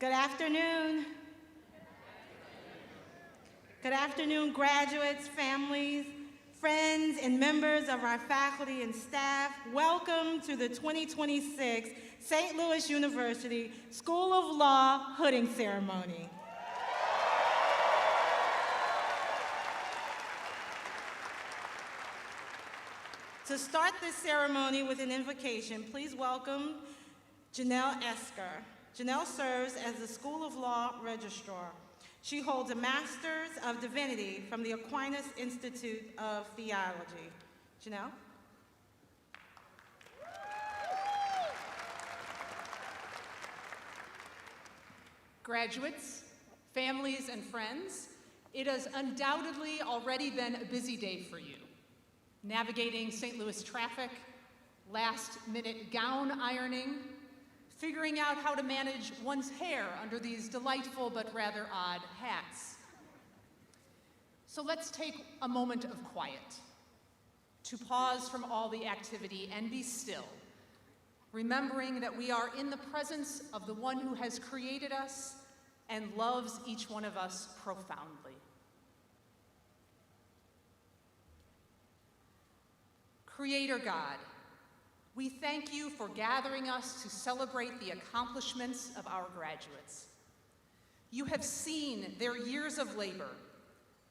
Good afternoon. Good afternoon, graduates, families, friends, and members of our faculty and staff. Welcome to the 2026 St. Louis University School of Law hooding ceremony. To start this ceremony with an invocation, please welcome Janelle Esker. Janelle serves as the School of Law Registrar. She holds a Master's of Divinity from the Aquinas Institute of Theology. Janelle? Graduates, families, and friends, it has undoubtedly already been a busy day for you. Navigating St. Louis traffic, last-minute gown ironing, figuring out how to manage one's hair under these delightful but rather odd hats. So let's take a moment of quiet to pause from all the activity and be still, remembering that we are in the presence of the one who has created us and loves each one of us profoundly. Creator God, we thank you for gathering us to celebrate the accomplishments of our graduates. You have seen their years of labor,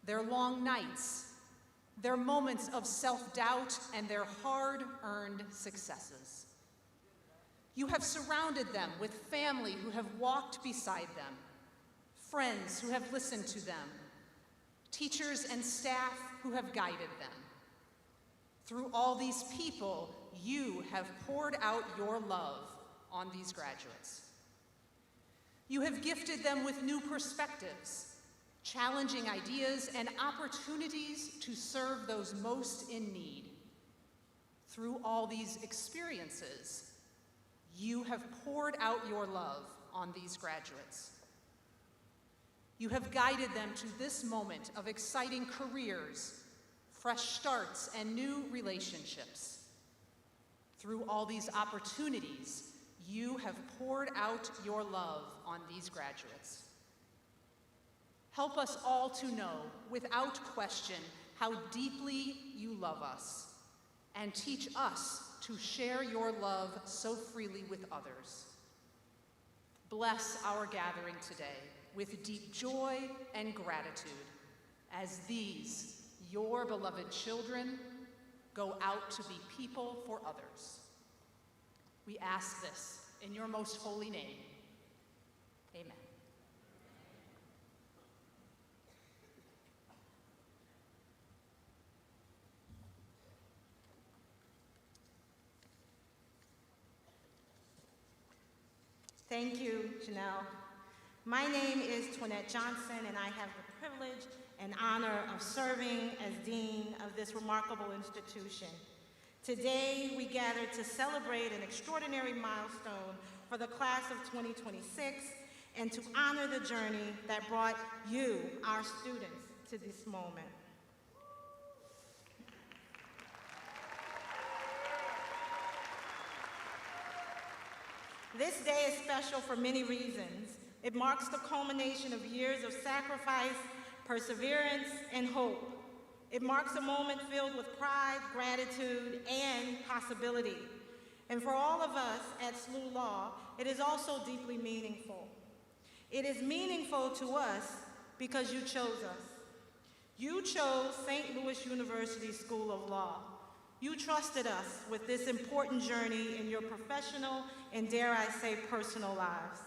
their long nights, their moments of self-doubt, and their hard-earned successes. You have surrounded them with family who have walked beside them, friends who have listened to them, teachers and staff who have guided them. Through all these people, you have poured out your love on these graduates. You have gifted them with new perspectives, challenging ideas, and opportunities to serve those most in need. Through all these experiences, you have poured out your love on these graduates. You have guided them to this moment of exciting careers, fresh starts, and new relationships. Through all these opportunities, you have poured out your love on these graduates. Help us all to know, without question, how deeply you love us, and teach us to share your love so freely with others. Bless our gathering today with deep joy and gratitude as these, your beloved children, go out to be people for others. We ask this in your most holy name. Amen. Thank you, Janelle. My name is Twinette Johnson, and I have the privilege and honor of serving as Dean of this remarkable institution. Today, we gather to celebrate an extraordinary milestone for the class of 2026 and to honor the journey that brought you, our students, to this moment. This day is special for many reasons. It marks the culmination of years of sacrifice, perseverance, and hope. It marks a moment filled with pride, gratitude, and possibility. And for all of us at SLU Law, it is also deeply meaningful. It is meaningful to us because you chose us. You chose St. Louis University School of Law. You trusted us with this important journey in your professional and, dare I say, personal lives.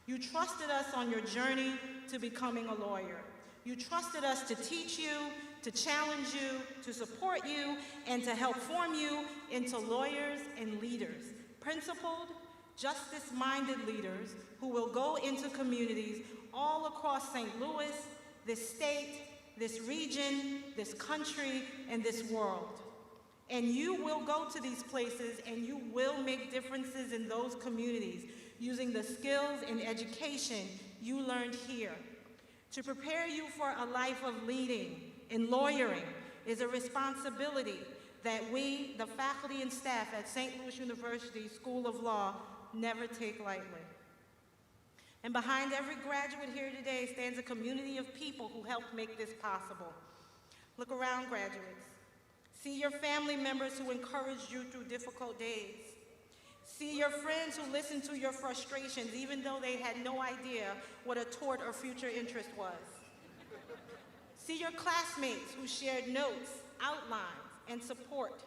You trusted us on your journey to becoming a lawyer. You trusted us to teach you, to challenge you, to support you, and to help form you into lawyers and leaders, principled, justice-minded leaders who will go into communities all across St. Louis, this state, this region, this country, and this world. And you will go to these places and you will make differences in those communities using the skills and education you learned here. To prepare you for a life of leading in lawyering is a responsibility that we, the faculty and staff at St. Louis University School of Law, never take lightly. And behind every graduate here today stands a community of people who helped make this possible. Look around, graduates. See your family members who encouraged you through difficult days. See your friends who listened to your frustrations even though they had no idea what a tort or future interest was. See your classmates who shared notes, outlines, and support.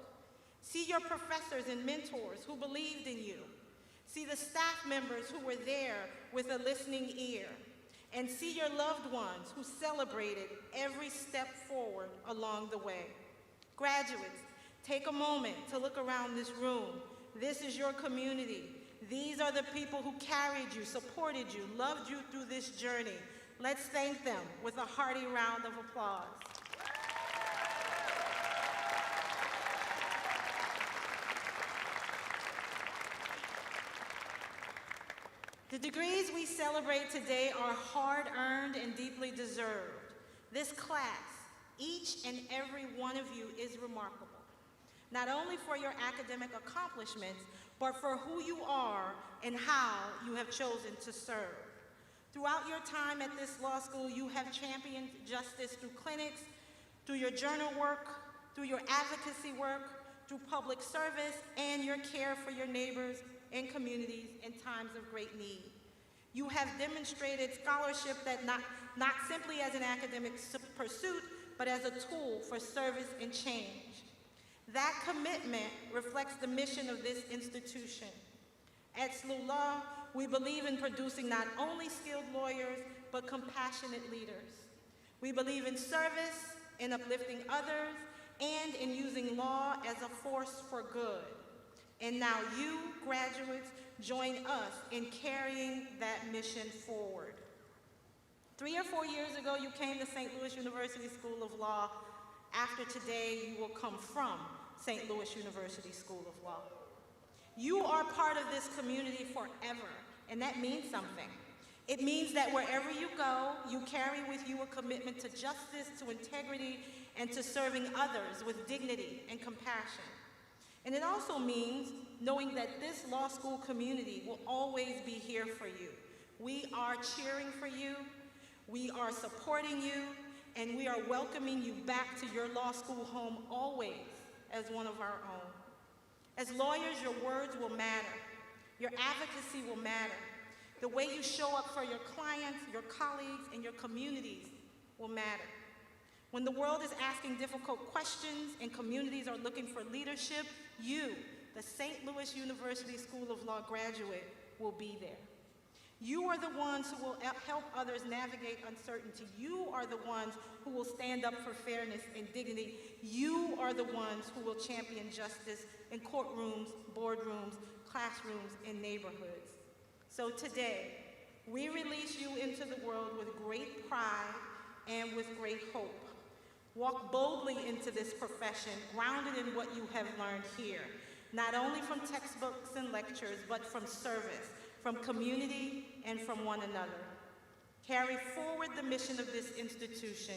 See your professors and mentors who believed in you. See the staff members who were there with a listening ear. And see your loved ones who celebrated every step forward along the way. Graduates, take a moment to look around this room. This is your community. These are the people who carried you, supported you, loved you through this journey. Let's thank them with a hearty round of applause. The degrees we celebrate today are hard-earned and deeply deserved. This class, each and every one of you, is remarkable, not only for your academic accomplishments, but for who you are and how you have chosen to serve. Throughout your time at this law school, you have championed justice through clinics, through your journal work, through your advocacy work, through public service, and your care for your neighbors and communities in times of great need. You have demonstrated scholarship that not simply as an academic pursuit, but as a tool for service and change. That commitment reflects the mission of this institution. At School of Law, we believe in producing not only skilled lawyers, but compassionate leaders. We believe in service, in uplifting others, and in using law as a force for good. And now you, graduates, join us in carrying that mission forward. 3 or 4 years ago, you came to St. Louis University School of Law. After today, you will come from St. Louis University School of Law. You are part of this community forever, and that means something. It means that wherever you go, you carry with you a commitment to justice, to integrity, and to serving others with dignity and compassion. And it also means knowing that this law school community will always be here for you. We are cheering for you, we are supporting you, and we are welcoming you back to your law school home always as one of our own. As lawyers, your words will matter. Your advocacy will matter. The way you show up for your clients, your colleagues, and your communities will matter. When the world is asking difficult questions and communities are looking for leadership, you, the St. Louis University School of Law graduate, will be there. You are the ones who will help others navigate uncertainty. You are the ones who will stand up for fairness and dignity. You are the ones who will champion justice in courtrooms, boardrooms, classrooms, and neighborhoods. So today, we release you into the world with great pride and with great hope. Walk boldly into this profession, grounded in what you have learned here, not only from textbooks and lectures, but from service, from community, and from one another. Carry forward the mission of this institution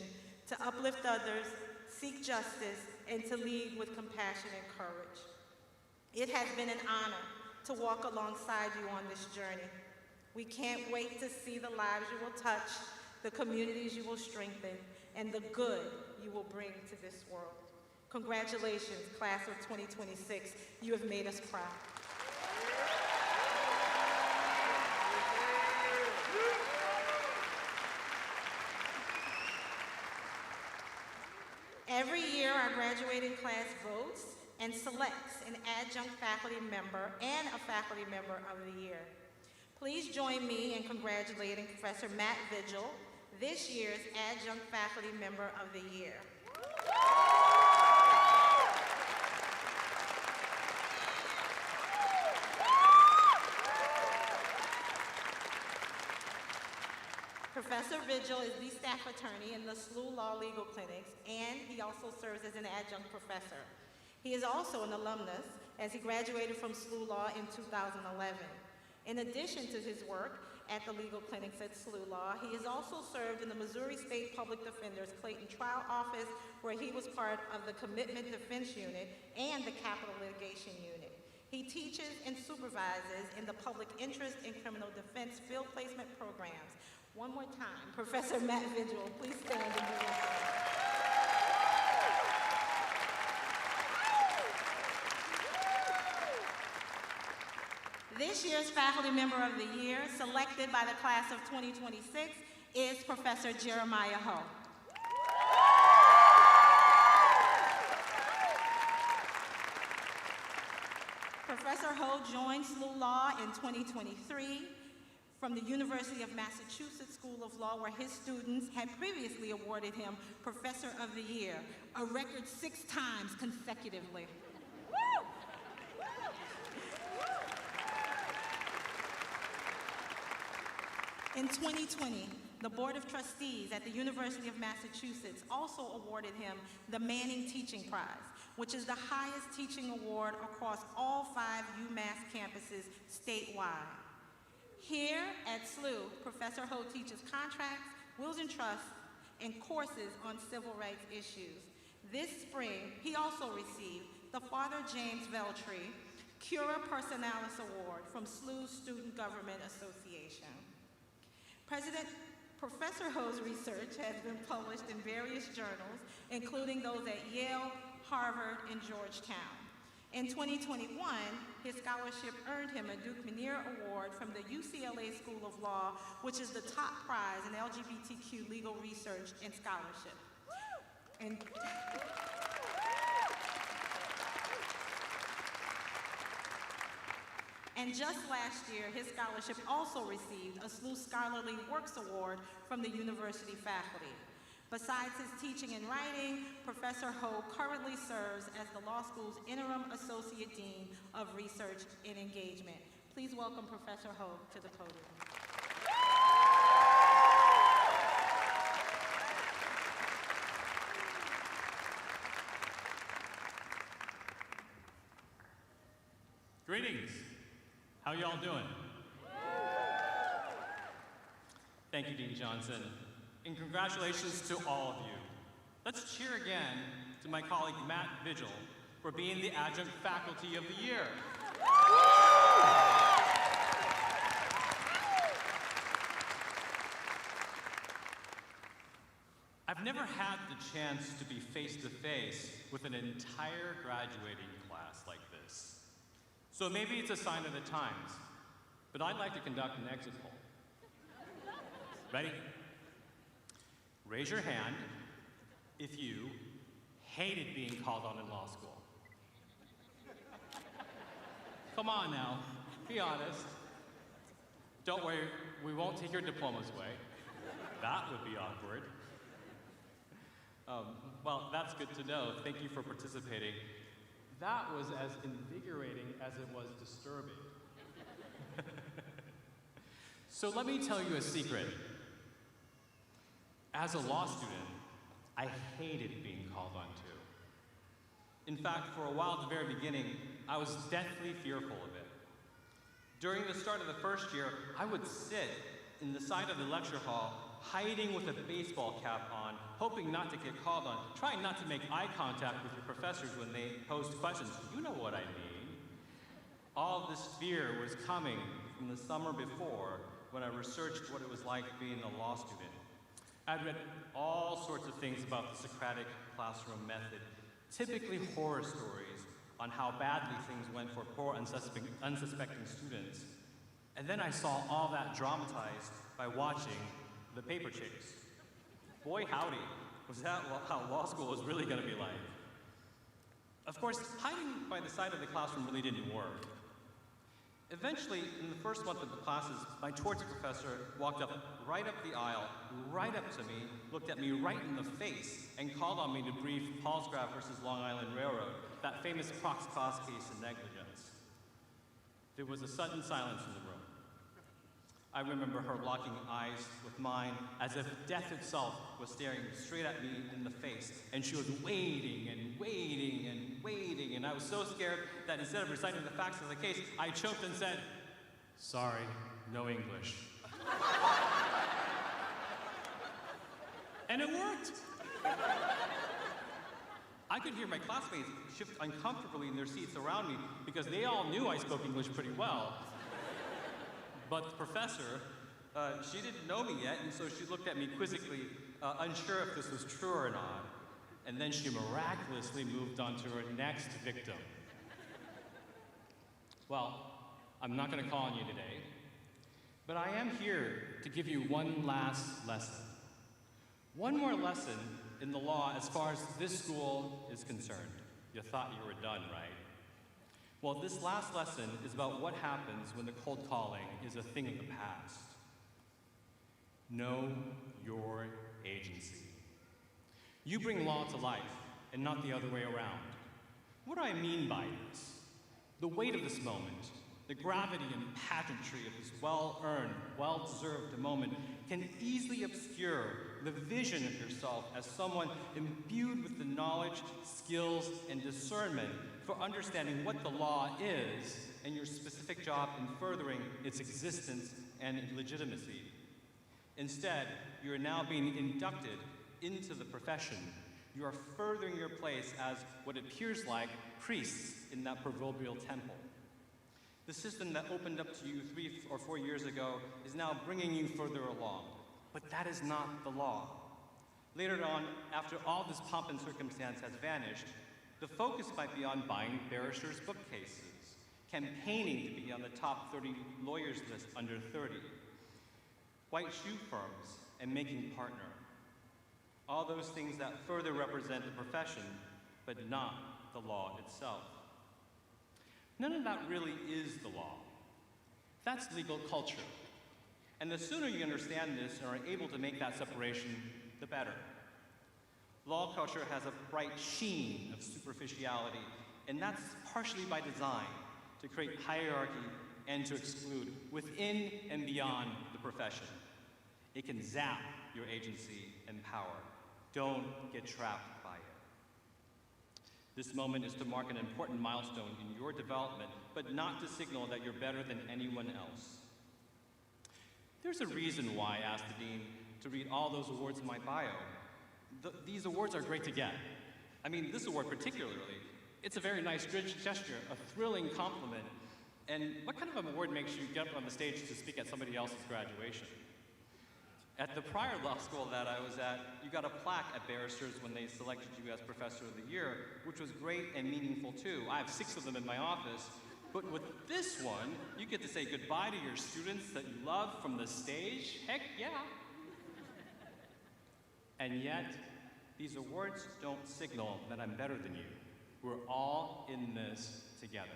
to uplift others, seek justice, and to lead with compassion and courage. It has been an honor to walk alongside you on this journey. We can't wait to see the lives you will touch, the communities you will strengthen, and the good you will bring to this world. Congratulations, class of 2026. You have made us proud. Every year, our graduating class votes and selects an adjunct faculty member and a faculty member of the year. Please join me in congratulating Professor Matt Vigil, this year's adjunct faculty member of the year. Professor Vigil is the staff attorney in the School of Law Legal Clinics, and he also serves as an adjunct professor. He is also an alumnus, as he graduated from School of Law in 2011. In addition to his work at the legal clinics at School of Law, he has also served in the Missouri State Public Defender's Clayton Trial Office, where he was part of the Commitment Defense Unit and the Capital Litigation Unit. He teaches and supervises in the public interest and criminal defense field placement programs. One more time, Professor Matt Vigil, please stand and be welcome. This year's Faculty Member of the Year, selected by the class of 2026, is Professor Jeremiah Ho. Professor Ho joined School of Law in 2023 from the University of Massachusetts School of Law, where his students had previously awarded him Professor of the Year, a record 6 times consecutively. In 2020, the Board of Trustees at the University of Massachusetts also awarded him the Manning Teaching Prize, which is the highest teaching award across all 5 UMass campuses statewide. Here at SLU, Professor Ho teaches contracts, wills and trusts, and courses on civil rights issues. This spring, he also received the Father James Veltri Cura Personalis Award from SLU's Student Government Association. Professor Ho's research has been published in various journals, including those at Yale, Harvard, and Georgetown. In 2021, his scholarship earned him a Duke Menier Award from the UCLA School of Law, which is the top prize in LGBTQ legal research and scholarship. And just last year, his scholarship also received a SLU Scholarly Works Award from the university faculty. Besides his teaching and writing, Professor Ho currently serves as the law school's interim associate dean of research and engagement. Please welcome Professor Ho to the podium. Greetings. How y'all doing? Thank you, Dean Johnson, and congratulations to all of you. Let's cheer again to my colleague Matt Vigil for being the Adjunct Faculty of the Year. I've never had the chance to be face-to-face with an entire graduating class like this. So maybe it's a sign of the times, but I'd like to conduct an exit poll. Ready? Raise your hand if you hated being called on in law school. Come on now, be honest. Don't worry, we won't take your diplomas away. That would be awkward. Well, that's good to know. Thank you for participating. That was as invigorating as it was disturbing. So let me tell you a secret. As a law student, I hated being called on to. In fact, for a while at the very beginning, I was deathly fearful of it. During the start of the first year, I would sit in the side of the lecture hall, hiding with a baseball cap on, hoping not to get called on, trying not to make eye contact with your professors when they posed questions. You know what I mean. All this fear was coming from the summer before when I researched what it was like being a law student. I'd read all sorts of things about the Socratic classroom method, typically horror stories on how badly things went for poor, unsuspecting students. And then I saw all that dramatized by watching The Paper Chase. Boy howdy, was that how law school was really going to be like. Of course, hiding by the side of the classroom really didn't work. Eventually, in the first month of the classes, my torture professor walked right up the aisle, right up to me, looked at me right in the face, and called on me to brief Palsgraf versus Long Island Railroad, that famous prox clause case in negligence. There was a sudden silence in the room. I remember her locking eyes with mine as if death itself was staring straight at me in the face, and she was waiting and waiting and waiting, and I was so scared that instead of reciting the facts of the case, I choked and said, "Sorry, no English." And it worked. I could hear my classmates shift uncomfortably in their seats around me because they all knew I spoke English pretty well. But the professor, she didn't know me yet, and so she looked at me quizzically, unsure if this was true or not. And then she miraculously moved on to her next victim. Well, I'm not going to call on you today, but I am here to give you one last lesson. One more lesson in the law as far as this school is concerned. You thought you were done, right? Well, this last lesson is about what happens when the cold calling is a thing of the past. Know your agency. You bring law to life, and not the other way around. What do I mean by this? The weight of this moment, the gravity and pageantry of this well-earned, well-deserved moment can easily obscure the vision of yourself as someone imbued with the knowledge, skills, and discernment for understanding what the law is and your specific job in furthering its existence and legitimacy. Instead, you are now being inducted into the profession. You are furthering your place as what appears like priests in that proverbial temple. The system that opened up to you 3 or 4 years ago is now bringing you further along. But that is not the law. Later on, after all this pomp and circumstance has vanished, the focus might be on buying barristers' bookcases, campaigning to be on the top 30 lawyers list under 30, white shoe firms, and making partner. All those things that further represent the profession, but not the law itself. None of that really is the law. That's legal culture. And the sooner you understand this and are able to make that separation, the better. Law culture has a bright sheen of superficiality, and that's partially by design, to create hierarchy and to exclude within and beyond the profession. It can zap your agency and power. Don't get trapped by it. This moment is to mark an important milestone in your development, but not to signal that you're better than anyone else. There's a reason why I asked the dean to read all those awards in my bio. These awards are great to get. I mean, this award particularly, it's a very nice gesture, a thrilling compliment. And what kind of an award makes you get up on the stage to speak at somebody else's graduation? At the prior law school that I was at, you got a plaque at barristers when they selected you as Professor of the Year, which was great and meaningful too. I have 6 of them in my office. But with this one, you get to say goodbye to your students that you love from the stage. Heck yeah. And yet, these awards don't signal that I'm better than you. We're all in this together.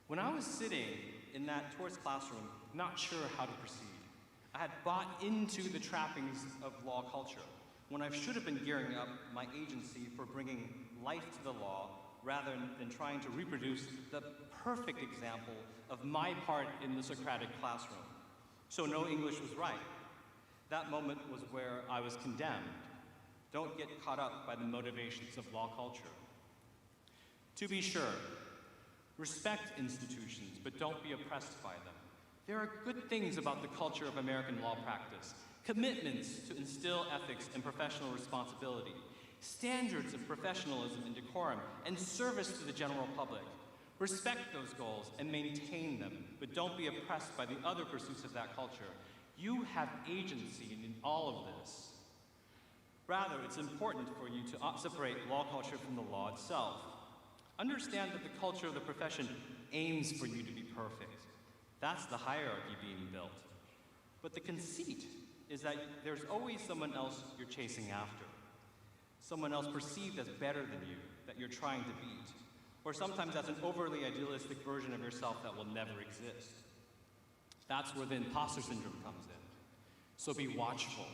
When I was sitting in that tourist classroom, not sure how to proceed, I had bought into the trappings of law culture, when I should have been gearing up my agency for bringing life to the law rather than trying to reproduce the perfect example of my part in the Socratic classroom. So no English was right. That moment was where I was condemned. Don't get caught up by the motivations of law culture. To be sure, respect institutions, but don't be oppressed by them. There are good things about the culture of American law practice, commitments to instill ethics and professional responsibility, standards of professionalism and decorum, and service to the general public. Respect those goals and maintain them, but don't be oppressed by the other pursuits of that culture. You have agency in all of this. Rather, it's important for you to separate law culture from the law itself. Understand that the culture of the profession aims for you to be perfect. That's the hierarchy being built. But the conceit is that there's always someone else you're chasing after. Someone else perceived as better than you, that you're trying to beat. Or sometimes as an overly idealistic version of yourself that will never exist. That's where the imposter syndrome comes in. So be watchful.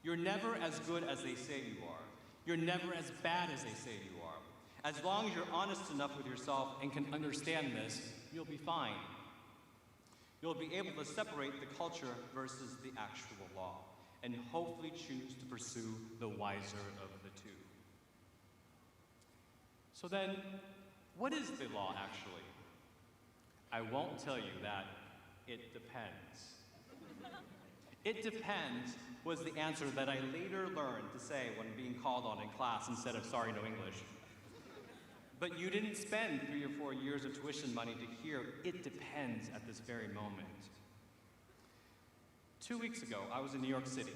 You're never as good as they say you are. You're never as bad as they say you are. As long as you're honest enough with yourself and can understand this, you'll be fine. You'll be able to separate the culture versus the actual law, and hopefully choose to pursue the wiser of the two. So then, what is the law actually? I won't tell you that. It depends. It depends was the answer that I later learned to say when being called on in class instead of sorry, no English. But you didn't spend 3 or 4 years of tuition money to hear it depends at this very moment. 2 weeks ago, I was in New York City,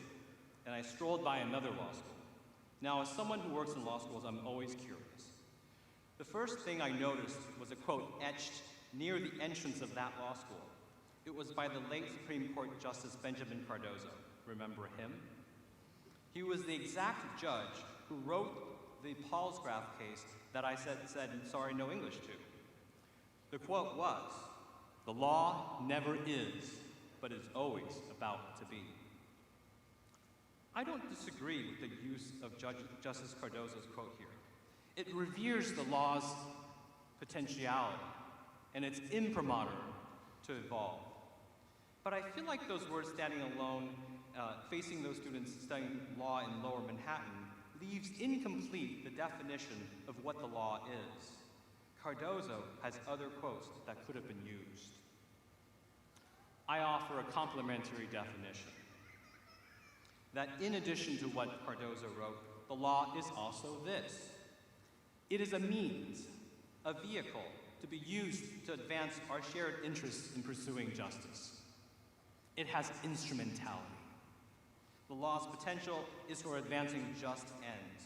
and I strolled by another law school. Now, as someone who works in law schools, I'm always curious. The first thing I noticed was a quote etched near the entrance of that law school. It was by the late Supreme Court Justice Benjamin Cardozo. Remember him? He was the exact judge who wrote the Paulsgraf case that I said sorry, no English to. The quote was, "The law never is, but is always about to be." I don't disagree with the use of Justice Cardozo's quote here. It reveres the law's potentiality and its imprimatur to evolve. But I feel like those words standing alone, facing those students studying law in Lower Manhattan, leaves incomplete the definition of what the law is. Cardozo has other quotes that could have been used. I offer a complementary definition. That in addition to what Cardozo wrote, the law is also this. It is a means, a vehicle, to be used to advance our shared interests in pursuing justice. It has instrumentality. The law's potential is for advancing just ends.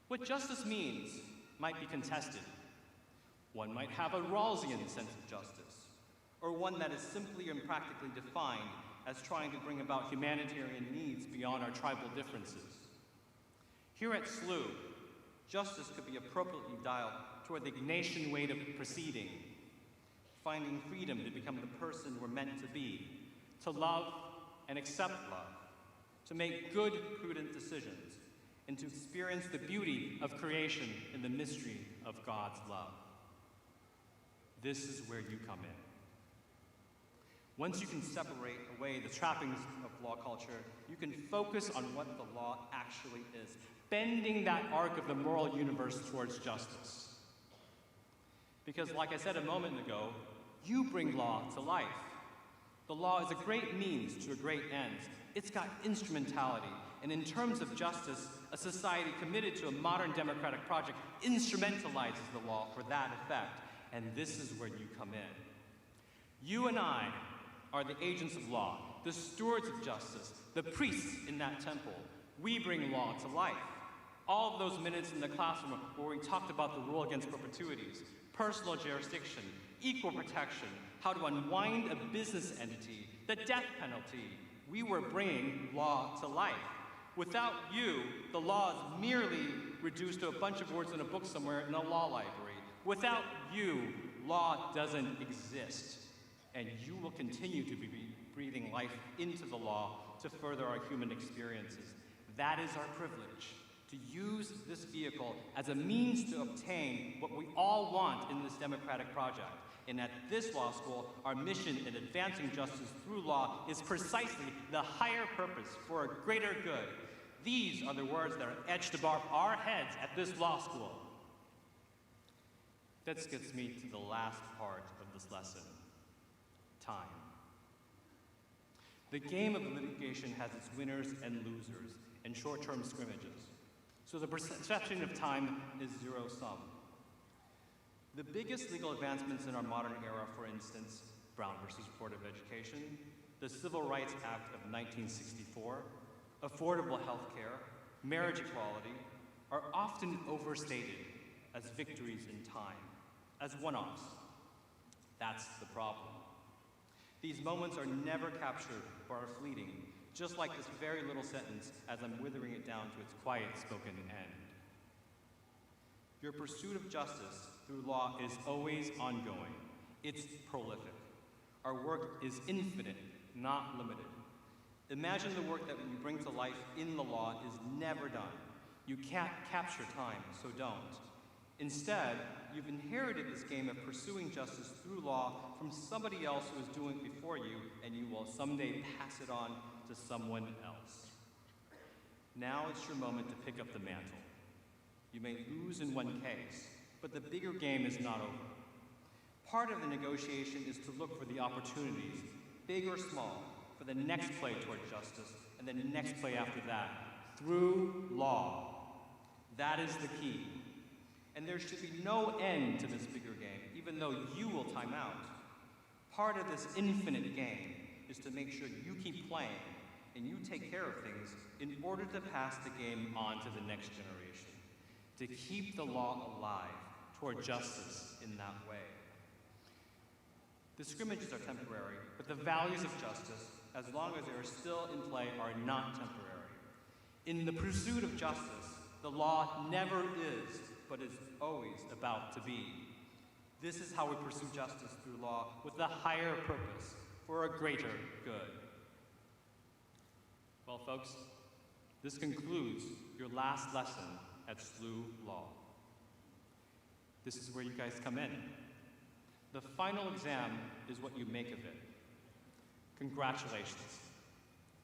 What justice means might be contested. One might have a Rawlsian sense of justice, or one that is simply and practically defined as trying to bring about humanitarian needs beyond our tribal differences. Here at SLU, justice could be appropriately dialed toward the Ignatian way of proceeding, finding freedom to become the person we're meant to be, to love and accept love, to make good, prudent decisions, and to experience the beauty of creation in the mystery of God's love. This is where you come in. Once you can separate away the trappings of law culture, you can focus on what the law actually is, bending that arc of the moral universe towards justice. Because like I said a moment ago, you bring law to life. The law is a great means to a great end. It's got instrumentality. And in terms of justice, a society committed to a modern democratic project instrumentalizes the law for that effect. And this is where you come in. You and I are the agents of law, the stewards of justice, the priests in that temple. We bring law to life. All of those minutes in the classroom where we talked about the rule against perpetuities, personal jurisdiction, equal protection, how to unwind a business entity, the death penalty, we were bringing law to life. Without you, the law is merely reduced to a bunch of words in a book somewhere in a law library. Without you, law doesn't exist. And you will continue to be breathing life into the law to further our human experiences. That is our privilege, to use this vehicle as a means to obtain what we all want in this democratic project. And at this law school, our mission in advancing justice through law is precisely the higher purpose for a greater good. These are the words that are etched above our heads at this law school. That gets me to the last part of this lesson, time. The game of litigation has its winners and losers and short-term scrimmages. So the perception of time is zero-sum. The biggest legal advancements in our modern era, for instance, Brown versus Board of Education, the Civil Rights Act of 1964, affordable health care, marriage equality, are often overstated as victories in time, as one-offs. That's the problem. These moments are never captured or are fleeting, just like this very little sentence as I'm withering it down to its quiet spoken end. Your pursuit of justice through law is always ongoing. It's prolific. Our work is infinite, not limited. Imagine the work that you bring to life in the law is never done. You can't capture time, so don't. Instead, you've inherited this game of pursuing justice through law from somebody else who is doing it before you, and you will someday pass it on to someone else. Now it's your moment to pick up the mantle. You may lose in one case, but the bigger game is not over. Part of the negotiation is to look for the opportunities, big or small, for the next play toward justice, and the next play after that, through law. That is the key. And there should be no end to this bigger game, even though you will time out. Part of this infinite game is to make sure you keep playing and you take care of things in order to pass the game on to the next generation, to keep the law alive toward justice in that way. The scrimmages are temporary, but the values of justice, as long as they are still in play, are not temporary. In the pursuit of justice, the law never is, but is always about to be. This is how we pursue justice through law, with a higher purpose, for a greater good. Well, folks, this concludes your last lesson at SLU Law. This is where you guys come in. The final exam is what you make of it. Congratulations.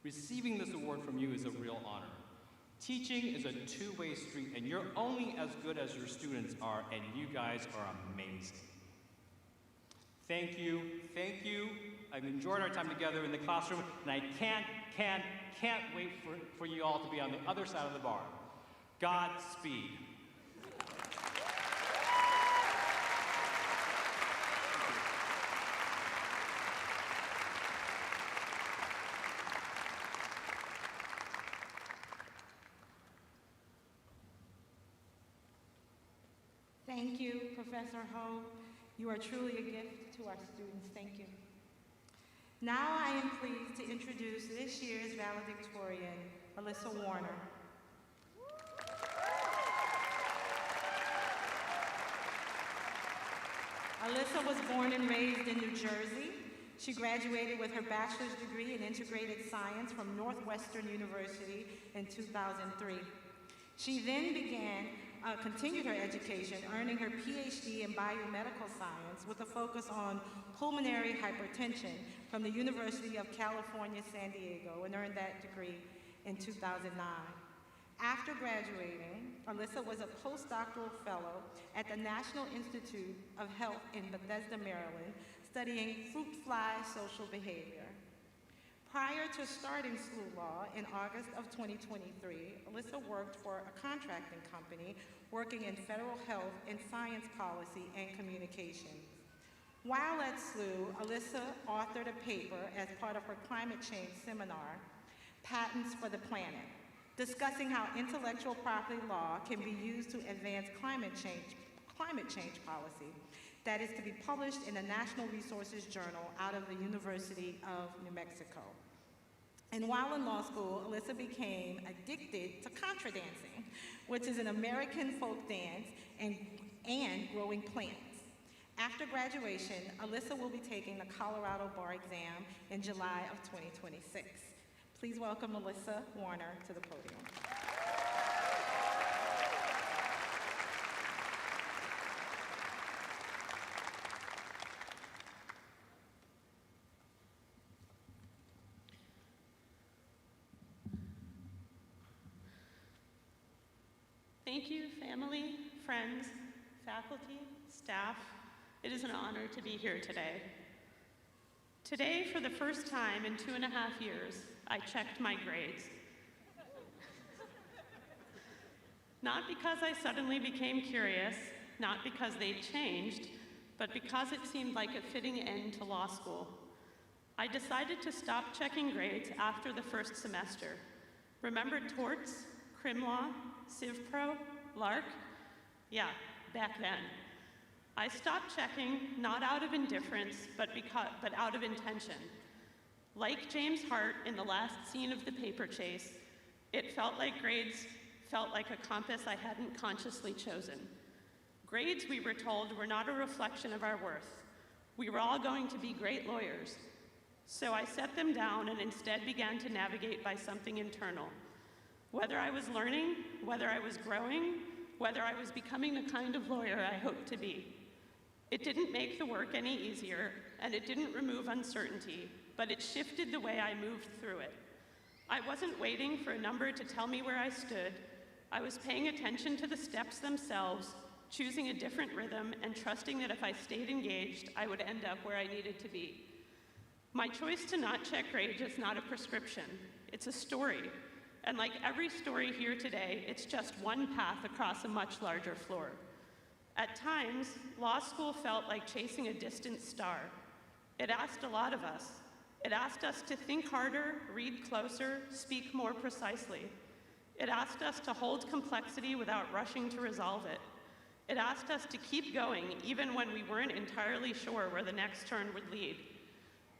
Receiving this award from you is a real honor. Teaching is a two-way street, and you're only as good as your students are, and you guys are amazing. Thank you, thank you. I've enjoyed our time together in the classroom, and I can't wait for you all to be on the other side of the bar. Godspeed. Thank you, Professor Ho. You are truly a gift to our students. Thank you. Now I am pleased to introduce this year's valedictorian, Alyssa Warner. Alyssa was born and raised in New Jersey. She graduated with her bachelor's degree in integrated science from Northwestern University in 2003. She then continued her education, earning her PhD in biomedical science with a focus on pulmonary hypertension from the University of California, San Diego, and earned that degree in 2009. After graduating, Alyssa was a postdoctoral fellow at the National Institute of Health in Bethesda, Maryland, studying fruit fly social behavior. Prior to starting School of Law in August of 2023, Alyssa worked for a contracting company working in federal health and science policy and communications. While at SLU, Alyssa authored a paper as part of her climate change seminar, Patents for the Planet, discussing how intellectual property law can be used to advance climate change policy that is to be published in the National Resources Journal out of the University of New Mexico. And while in law school, Alyssa became addicted to contra dancing, which is an American folk dance and growing plants. After graduation, Alyssa will be taking the Colorado bar exam in July of 2026. Please welcome Alyssa Warner to the podium. Thank you, family, friends, faculty, staff. It is an honor to be here today. Today, for the first time in 2.5 years, I checked my grades. Not because I suddenly became curious, not because they changed, but because it seemed like a fitting end to law school. I decided to stop checking grades after the first semester. Remember torts, crim law, Civ Pro, LARC? Yeah, back then. I stopped checking, not out of indifference, but out of intention. Like James Hart in the last scene of The Paper Chase, it felt like grades felt like a compass I hadn't consciously chosen. Grades, we were told, were not a reflection of our worth. We were all going to be great lawyers. So I set them down and instead began to navigate by something internal. Whether I was learning, whether I was growing, whether I was becoming the kind of lawyer I hoped to be. It didn't make the work any easier, and it didn't remove uncertainty, but it shifted the way I moved through it. I wasn't waiting for a number to tell me where I stood. I was paying attention to the steps themselves, choosing a different rhythm, and trusting that if I stayed engaged, I would end up where I needed to be. My choice to not check grades is not a prescription, it's a story. And like every story here today, it's just one path across a much larger floor. At times, law school felt like chasing a distant star. It asked a lot of us. It asked us to think harder, read closer, speak more precisely. It asked us to hold complexity without rushing to resolve it. It asked us to keep going even when we weren't entirely sure where the next turn would lead.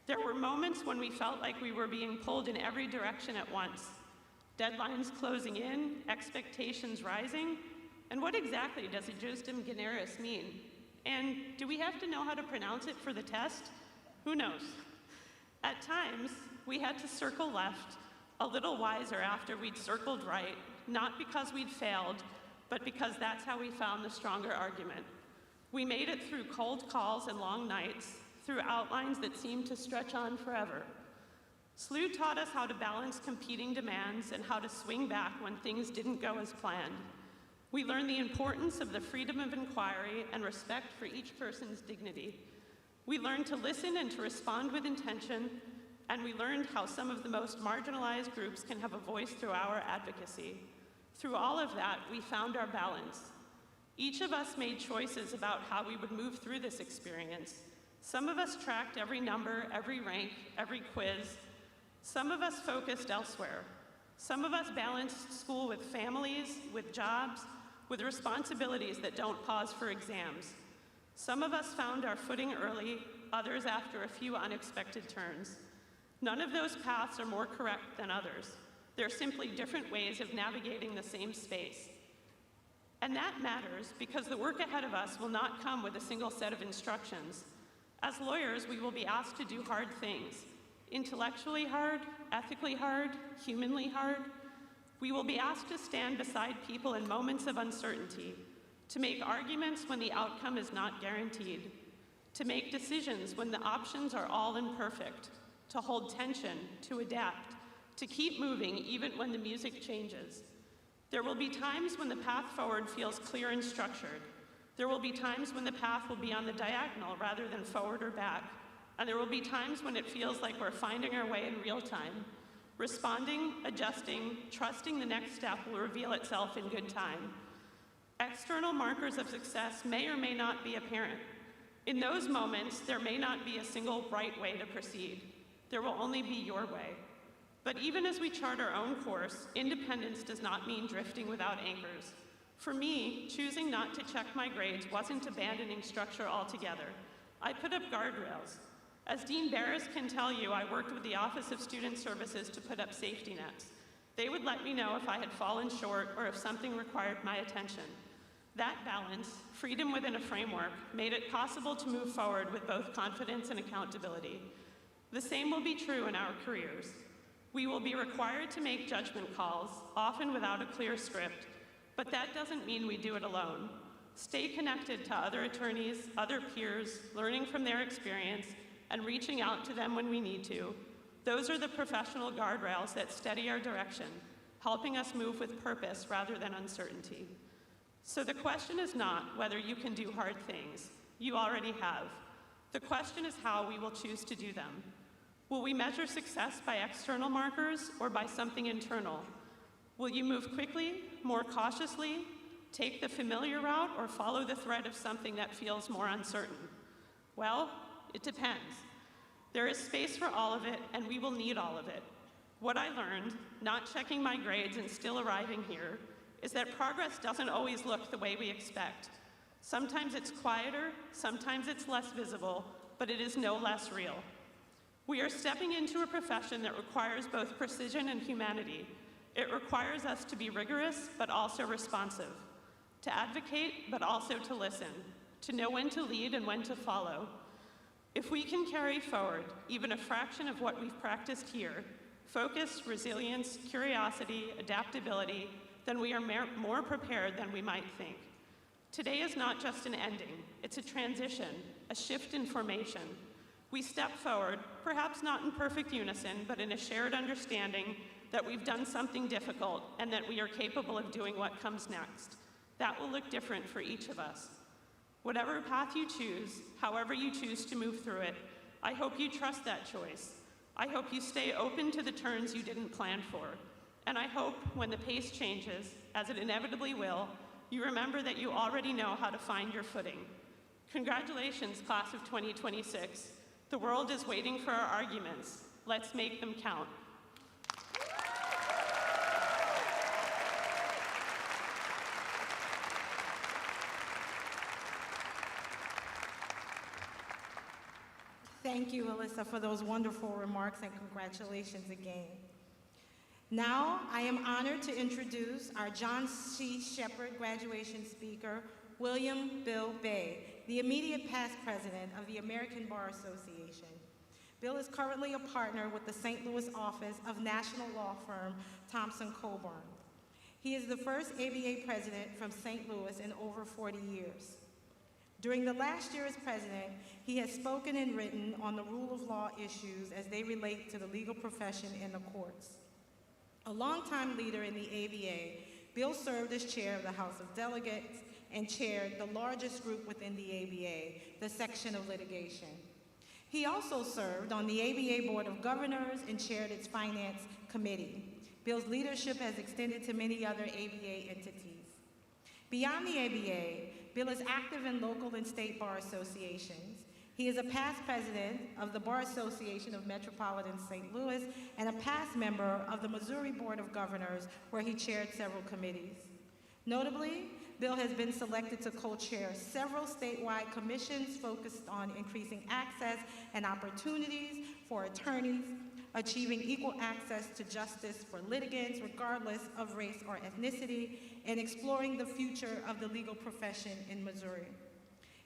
There were moments when we felt like we were being pulled in every direction at once. Deadlines closing in, expectations rising, and what exactly does adjustum generis mean? And do we have to know how to pronounce it for the test? Who knows? At times, we had to circle left, a little wiser after we'd circled right, not because we'd failed, but because that's how we found the stronger argument. We made it through cold calls and long nights, through outlines that seemed to stretch on forever. SLU taught us how to balance competing demands and how to swing back when things didn't go as planned. We learned the importance of the freedom of inquiry and respect for each person's dignity. We learned to listen and to respond with intention, and we learned how some of the most marginalized groups can have a voice through our advocacy. Through all of that, we found our balance. Each of us made choices about how we would move through this experience. Some of us tracked every number, every rank, every quiz. Some of us focused elsewhere. Some of us balanced school with families, with jobs, with responsibilities that don't pause for exams. Some of us found our footing early, others after a few unexpected turns. None of those paths are more correct than others. They're simply different ways of navigating the same space. And that matters because the work ahead of us will not come with a single set of instructions. As lawyers, we will be asked to do hard things. Intellectually hard, ethically hard, humanly hard. We will be asked to stand beside people in moments of uncertainty, to make arguments when the outcome is not guaranteed, to make decisions when the options are all imperfect, to hold tension, to adapt, to keep moving even when the music changes. There will be times when the path forward feels clear and structured. There will be times when the path will be on the diagonal rather than forward or back. And there will be times when it feels like we're finding our way in real time. Responding, adjusting, trusting the next step will reveal itself in good time. External markers of success may or may not be apparent. In those moments, there may not be a single right way to proceed. There will only be your way. But even as we chart our own course, independence does not mean drifting without anchors. For me, choosing not to check my grades wasn't abandoning structure altogether. I put up guardrails. As Dean Barris can tell you, I worked with the Office of Student Services to put up safety nets. They would let me know if I had fallen short or if something required my attention. That balance, freedom within a framework, made it possible to move forward with both confidence and accountability. The same will be true in our careers. We will be required to make judgment calls, often without a clear script, but that doesn't mean we do it alone. Stay connected to other attorneys, other peers, learning from their experience, and reaching out to them when we need to. Those are the professional guardrails that steady our direction, helping us move with purpose rather than uncertainty. So the question is not whether you can do hard things. You already have. The question is how we will choose to do them. Will we measure success by external markers or by something internal? Will you move quickly, more cautiously, take the familiar route, or follow the thread of something that feels more uncertain? Well, it depends. There is space for all of it, and we will need all of it. What I learned, not checking my grades and still arriving here, is that progress doesn't always look the way we expect. Sometimes it's quieter, sometimes it's less visible, but it is no less real. We are stepping into a profession that requires both precision and humanity. It requires us to be rigorous, but also responsive, to advocate, but also to listen, to know when to lead and when to follow. If we can carry forward even a fraction of what we've practiced here, focus, resilience, curiosity, adaptability, then we are more prepared than we might think. Today is not just an ending, it's a transition, a shift in formation. We step forward, perhaps not in perfect unison, but in a shared understanding that we've done something difficult and that we are capable of doing what comes next. That will look different for each of us. Whatever path you choose, however you choose to move through it, I hope you trust that choice. I hope you stay open to the turns you didn't plan for. And I hope when the pace changes, as it inevitably will, you remember that you already know how to find your footing. Congratulations, class of 2026. The world is waiting for our arguments. Let's make them count. Thank you, Alyssa, for those wonderful remarks, and congratulations again. Now, I am honored to introduce our John C. Shepherd graduation speaker, William Bill Bay, the immediate past president of the American Bar Association. Bill is currently a partner with the St. Louis office of national law firm Thompson Coburn. He is the first ABA president from St. Louis in over 40 years. During the last year as president, he has spoken and written on the rule of law issues as they relate to the legal profession and the courts. A longtime leader in the ABA, Bill served as chair of the House of Delegates and chaired the largest group within the ABA, the section of litigation. He also served on the ABA Board of Governors and chaired its Finance Committee. Bill's leadership has extended to many other ABA entities. Beyond the ABA, Bill is active in local and state bar associations. He is a past president of the Bar Association of Metropolitan St. Louis and a past member of the Missouri Board of Governors, where he chaired several committees. Notably, Bill has been selected to co-chair several statewide commissions focused on increasing access and opportunities for attorneys, achieving equal access to justice for litigants regardless of race or ethnicity, and exploring the future of the legal profession in Missouri.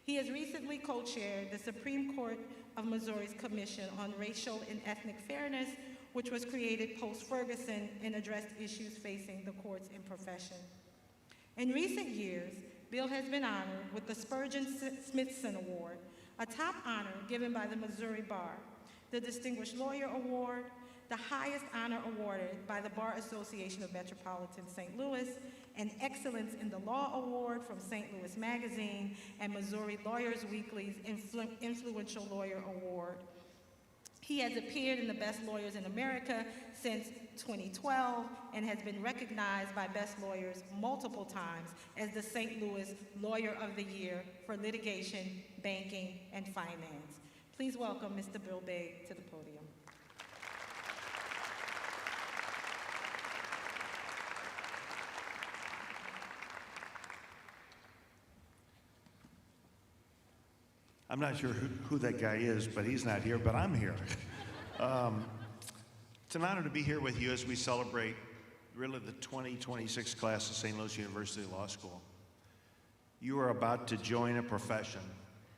He has recently co-chaired the Supreme Court of Missouri's Commission on Racial and Ethnic Fairness, which was created post-Ferguson and addressed issues facing the courts and profession. In recent years, Bill has been honored with the Spurgeon Smithson Award, a top honor given by the Missouri Bar, the Distinguished Lawyer Award, the highest honor awarded by the Bar Association of Metropolitan St. Louis, an Excellence in the Law Award from St. Louis Magazine, and Missouri Lawyers Weekly's Influential Lawyer Award. He has appeared in the Best Lawyers in America since 2012 and has been recognized by Best Lawyers multiple times as the St. Louis Lawyer of the Year for litigation, banking, and finance. Please welcome Mr. Bill Bay to the podium. I'm not sure who that guy is, but he's not here, but I'm here. It's an honor to be here with you as we celebrate really the 2026 class of St. Louis University Law School. You are about to join a profession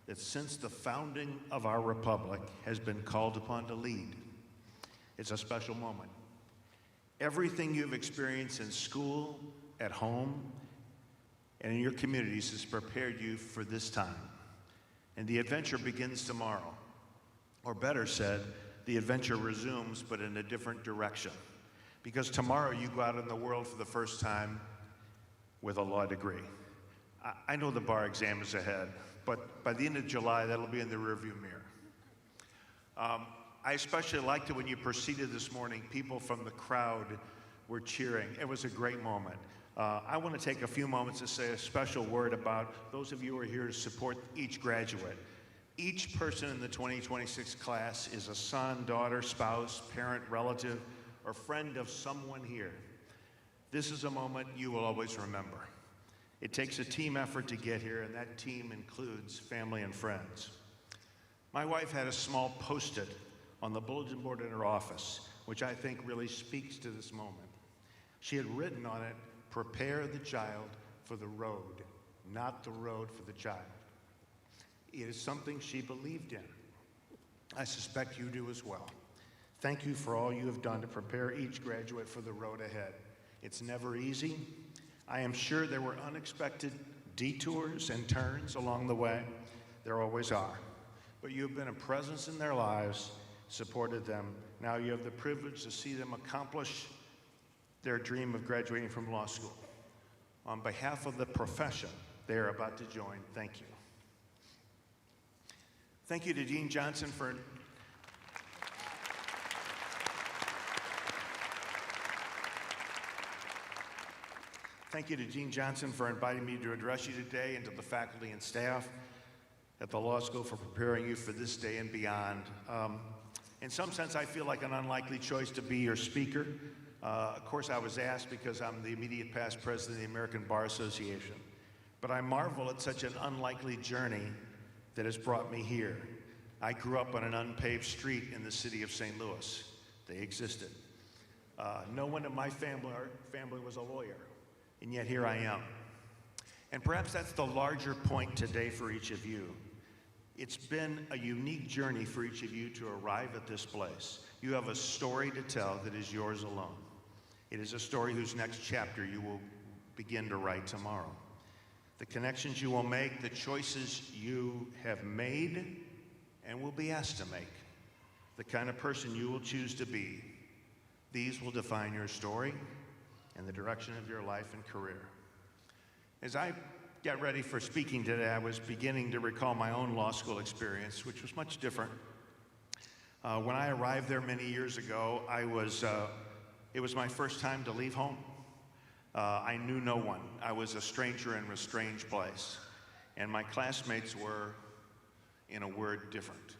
that since the founding of our republic has been called upon to lead. It's a special moment. Everything you've experienced in school, at home, and in your communities has prepared you for this time. And the adventure begins tomorrow. Or better said, the adventure resumes, but in a different direction. Because tomorrow you go out in the world for the first time with a law degree. I know the bar exam is ahead, but by the end of July, that'll be in the rearview mirror. I especially liked it when you proceeded this morning. People from the crowd were cheering. It was a great moment. I want to take a few moments to say a special word about those of you who are here to support each graduate. Each person in the 2026 class is a son, daughter, spouse, parent, relative, or friend of someone here. This is a moment you will always remember. It takes a team effort to get here, and that team includes family and friends. My wife had a small Post-it on the bulletin board in her office, which I think really speaks to this moment. She had written on it, "Prepare the child for the road, not the road for the child." It is something she believed in. I suspect you do as well. Thank you for all you have done to prepare each graduate for the road ahead. It's never easy. I am sure there were unexpected detours and turns along the way. There always are. But you have been a presence in their lives, supported them. Now you have the privilege to see them accomplish their dream of graduating from law school. On behalf of the profession they are about to join, thank you. Thank you to Dean Johnson for Thank you to Gene Johnson for inviting me to address you today, and to the faculty and staff at the law school for preparing you for this day and beyond. In some sense, I feel like an unlikely choice to be your speaker. Of course, I was asked because I'm the immediate past president of the American Bar Association. But I marvel at such an unlikely journey that has brought me here. I grew up on an unpaved street in the city of St. Louis. They existed. No one in my family was a lawyer, and yet here I am. And perhaps that's the larger point today for each of you. It's been a unique journey for each of you to arrive at this place. You have a story to tell that is yours alone. It is a story whose next chapter you will begin to write tomorrow. The connections you will make, the choices you have made and will be asked to make, the kind of person you will choose to be, these will define your story and the direction of your life and career. As I got ready for speaking today, I was beginning to recall my own law school experience, which was much different. When I arrived there many years ago, it was my first time to leave home. I knew no one. I was a stranger in a strange place. And my classmates were, in a word, different.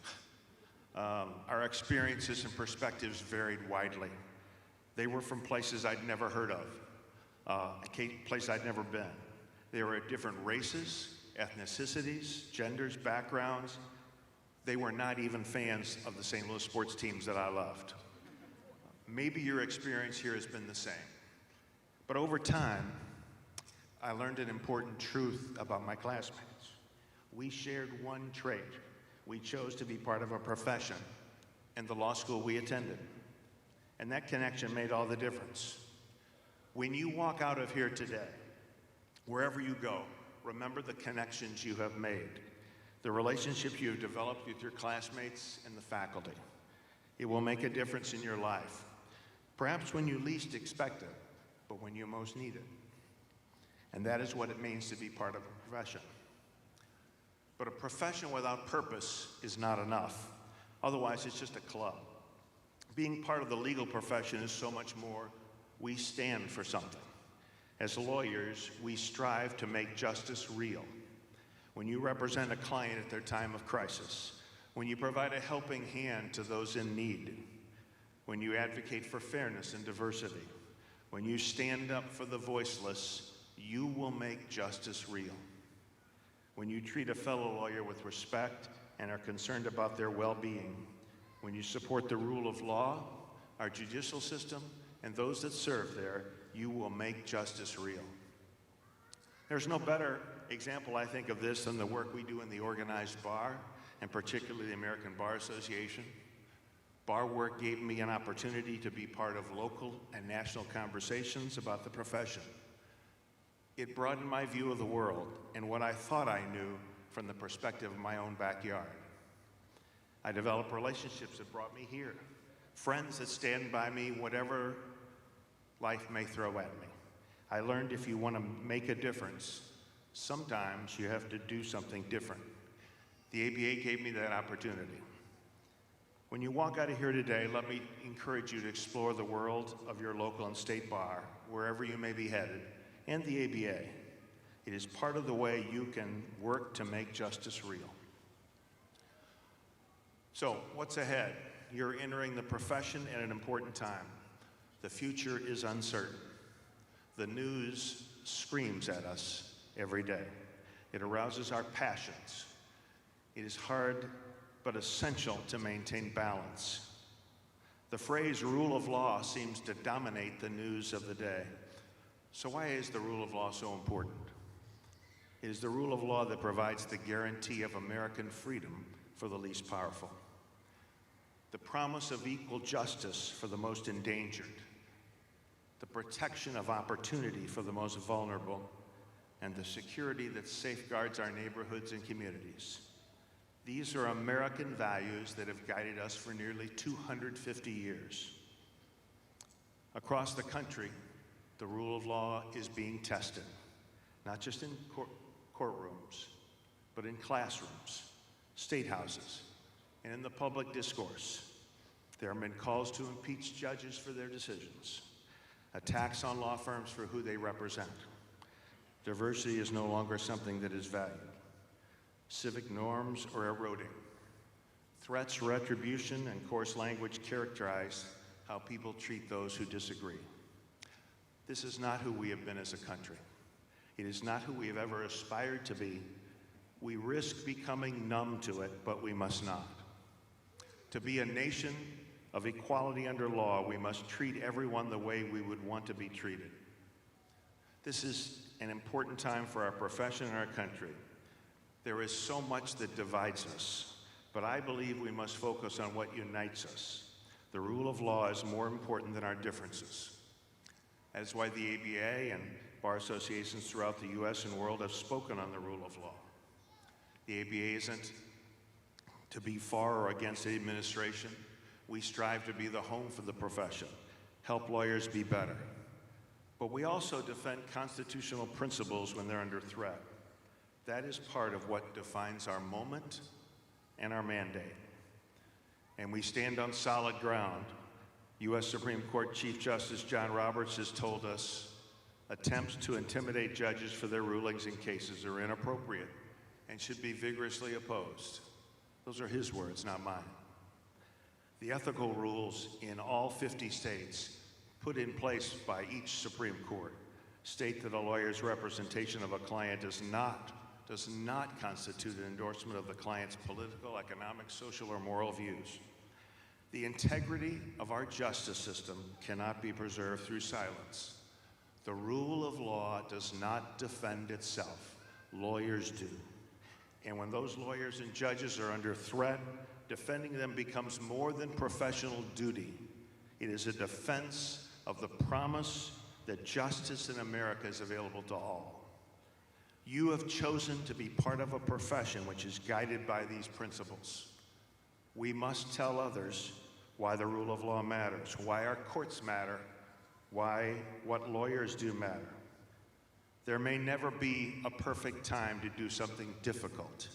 Our experiences and perspectives varied widely. They were from places I'd never heard of, a place I'd never been. They were different races, ethnicities, genders, backgrounds. They were not even fans of the St. Louis sports teams that I loved. Maybe your experience here has been the same. But over time, I learned an important truth about my classmates. We shared one trait. We chose to be part of a profession and the law school we attended. And that connection made all the difference. When you walk out of here today, wherever you go, remember the connections you have made, the relationships you have developed with your classmates and the faculty. It will make a difference in your life, perhaps when you least expect it, but when you most need it. And that is what it means to be part of a profession. But a profession without purpose is not enough. Otherwise, it's just a club. Being part of the legal profession is so much more. We stand for something. As lawyers, we strive to make justice real. When you represent a client at their time of crisis, when you provide a helping hand to those in need, when you advocate for fairness and diversity, when you stand up for the voiceless, you will make justice real. When you treat a fellow lawyer with respect and are concerned about their well-being, when you support the rule of law, our judicial system, and those that serve there, you will make justice real. There's no better example, I think, of this than the work we do in the organized bar, and particularly the American Bar Association. Bar work gave me an opportunity to be part of local and national conversations about the profession. It broadened my view of the world and what I thought I knew from the perspective of my own backyard. I developed relationships that brought me here, friends that stand by me whatever life may throw at me. I learned if you want to make a difference, sometimes you have to do something different. The ABA gave me that opportunity. When you walk out of here today, let me encourage you to explore the world of your local and state bar, wherever you may be headed, and the ABA. It is part of the way you can work to make justice real. So, what's ahead? You're entering the profession at an important time. The future is uncertain. The news screams at us every day. It arouses our passions. It is hard but essential to maintain balance. The phrase rule of law seems to dominate the news of the day. So why is the rule of law so important? It is the rule of law that provides the guarantee of American freedom for the least powerful, the promise of equal justice for the most endangered, the protection of opportunity for the most vulnerable, and the security that safeguards our neighborhoods and communities. These are American values that have guided us for nearly 250 years. Across the country, the rule of law is being tested, not just in courtrooms, but in classrooms, state houses, and in the public discourse. There have been calls to impeach judges for their decisions, attacks on law firms for who they represent. Diversity is no longer something that is valued. Civic norms are eroding. Threats, retribution, and coarse language characterize how people treat those who disagree. This is not who we have been as a country. It is not who we have ever aspired to be. We risk becoming numb to it, but we must not. To be a nation of equality under law, we must treat everyone the way we would want to be treated. This is an important time for our profession and our country. There is so much that divides us, but I believe we must focus on what unites us. The rule of law is more important than our differences. That is why the ABA and bar associations throughout the U.S. and world have spoken on the rule of law. The ABA isn't to be for or against the administration. We strive to be the home for the profession, help lawyers be better. But we also defend constitutional principles when they're under threat. That is part of what defines our moment and our mandate. And we stand on solid ground. U.S. Supreme Court Chief Justice John Roberts has told us attempts to intimidate judges for their rulings in cases are inappropriate and should be vigorously opposed. Those are his words, not mine. The ethical rules in all 50 states put in place by each Supreme Court state that a lawyer's representation of a client does not constitute an endorsement of the client's political, economic, social, or moral views. The integrity of our justice system cannot be preserved through silence. The rule of law does not defend itself. Lawyers do. And when those lawyers and judges are under threat, defending them becomes more than professional duty. It is a defense of the promise that justice in America is available to all. You have chosen to be part of a profession which is guided by these principles. We must tell others why the rule of law matters, why our courts matter, why what lawyers do matter. There may never be a perfect time to do something difficult,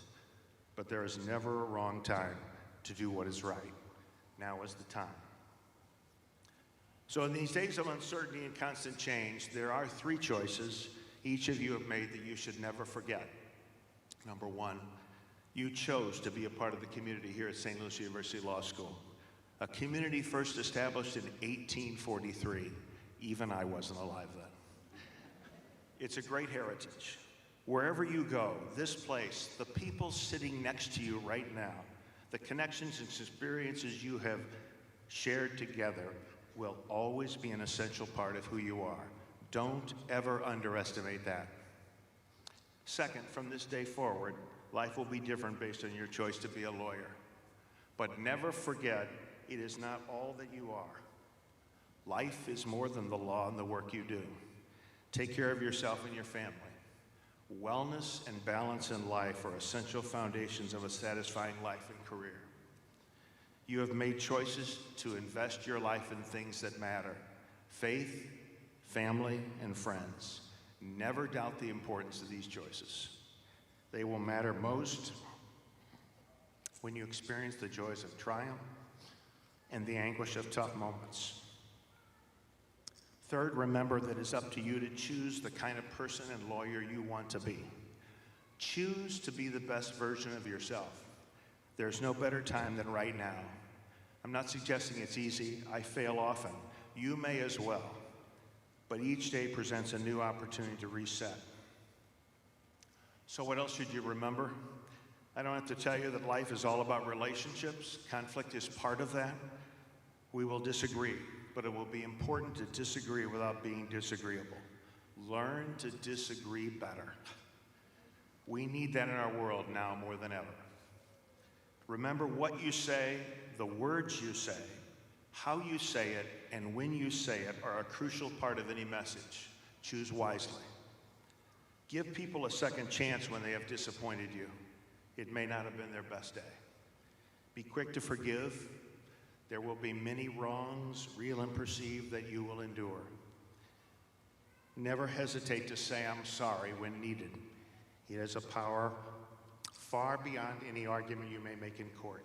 but there is never a wrong time to do what is right. Now is the time. So in these days of uncertainty and constant change, there are three choices each of you have made that you should never forget. Number one, you chose to be a part of the community here at St. Louis University Law School, a community first established in 1843. Even I wasn't alive then. It's a great heritage. Wherever you go, this place, the people sitting next to you right now, the connections and experiences you have shared together will always be an essential part of who you are. Don't ever underestimate that. Second, from this day forward, life will be different based on your choice to be a lawyer. But never forget, it is not all that you are. Life is more than the law and the work you do. Take care of yourself and your family. Wellness and balance in life are essential foundations of a satisfying life and career. You have made choices to invest your life in things that matter: faith, family, and friends. Never doubt the importance of these choices. They will matter most when you experience the joys of triumph and the anguish of tough moments. Third, remember that it's up to you to choose the kind of person and lawyer you want to be. Choose to be the best version of yourself. There's no better time than right now. I'm not suggesting it's easy. I fail often. You may as well. But each day presents a new opportunity to reset. So what else should you remember? I don't have to tell you that life is all about relationships. Conflict is part of that. We will disagree, but it will be important to disagree without being disagreeable. Learn to disagree better. We need that in our world now more than ever. Remember, what you say, the words you say, how you say it, and when you say it are a crucial part of any message. Choose wisely. Give people a second chance when they have disappointed you. It may not have been their best day. Be quick to forgive. There will be many wrongs, real and perceived, that you will endure. Never hesitate to say I'm sorry when needed. It has a power far beyond any argument you may make in court.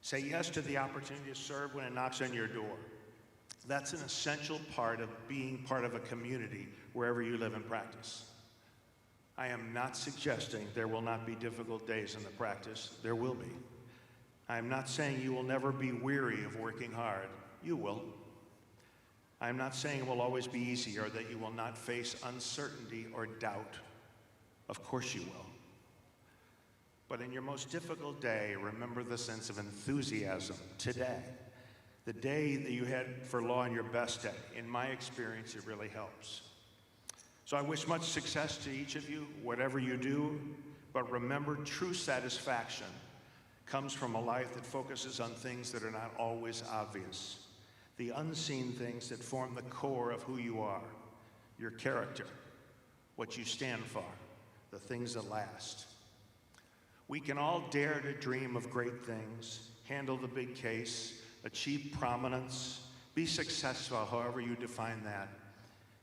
Say yes to the opportunity to serve when it knocks on your door. That's an essential part of being part of a community wherever you live and practice. I am not suggesting there will not be difficult days in the practice. There will be. I am not saying you will never be weary of working hard. You will. I am not saying it will always be easy or that you will not face uncertainty or doubt. Of course you will. But in your most difficult day, remember the sense of enthusiasm today. The day that you had for law on your best day. In my experience, it really helps. So I wish much success to each of you, whatever you do, but remember, true satisfaction comes from a life that focuses on things that are not always obvious. The unseen things that form the core of who you are, your character, what you stand for, the things that last. We can all dare to dream of great things, handle the big case, achieve prominence, be successful, however you define that.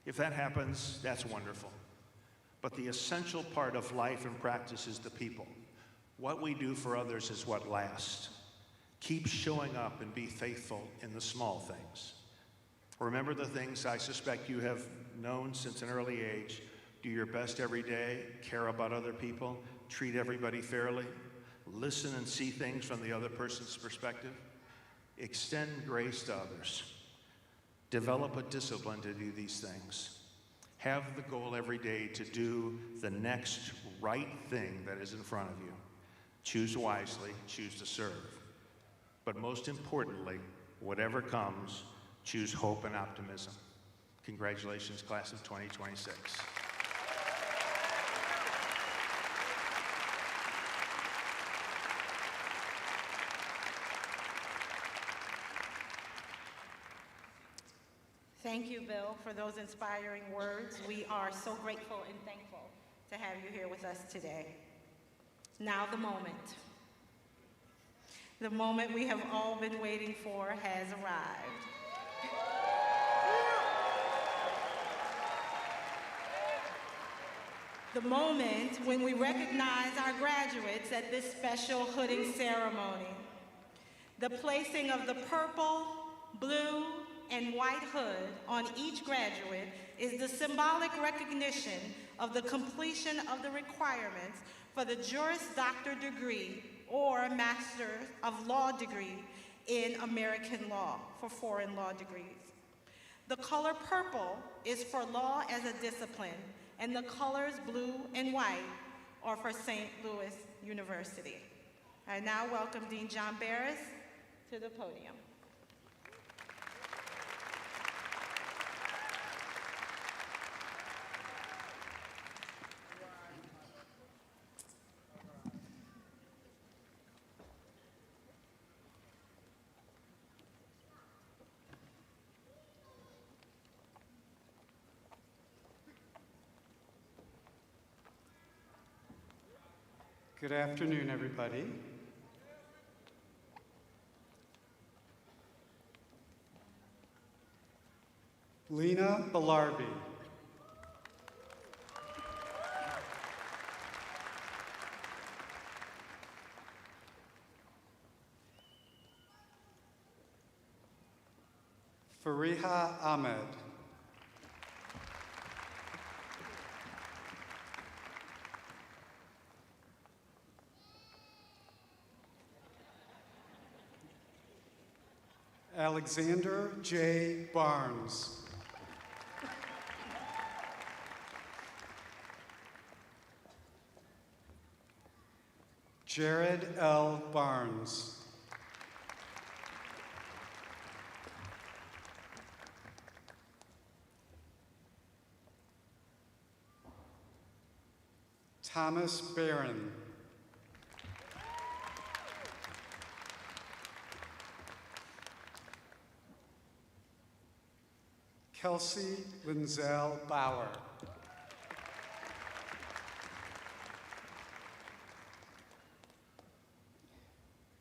If that happens, that's wonderful. But the essential part of life and practice is the people. What we do for others is what lasts. Keep showing up and be faithful in the small things. Remember the things I suspect you have known since an early age. Do your best every day, care about other people, treat everybody fairly, listen and see things from the other person's perspective, extend grace to others. Develop a discipline to do these things. Have the goal every day to do the next right thing that is in front of you. Choose wisely, choose to serve. But most importantly, whatever comes, choose hope and optimism. Congratulations, class of 2026. Thank you, Bill, for those inspiring words. We are so grateful and thankful to have you here with us today. Now the moment. The moment we have all been waiting for has arrived. The moment when we recognize our graduates at this special hooding ceremony. The placing of the purple, blue, and white hood on each graduate is the symbolic recognition of the completion of the requirements for the Juris Doctor degree or Master of Law degree in American law for foreign law degrees. The color purple is for law as a discipline, and the colors blue and white are for St. Louis University. I now welcome Dean John Barris to the podium. Good afternoon, everybody. Lena Belarbi. Fariha Ahmed. Alexander J. Barnes. Jared L. Barnes. Thomas Barron. Kelsey Linzel Bauer.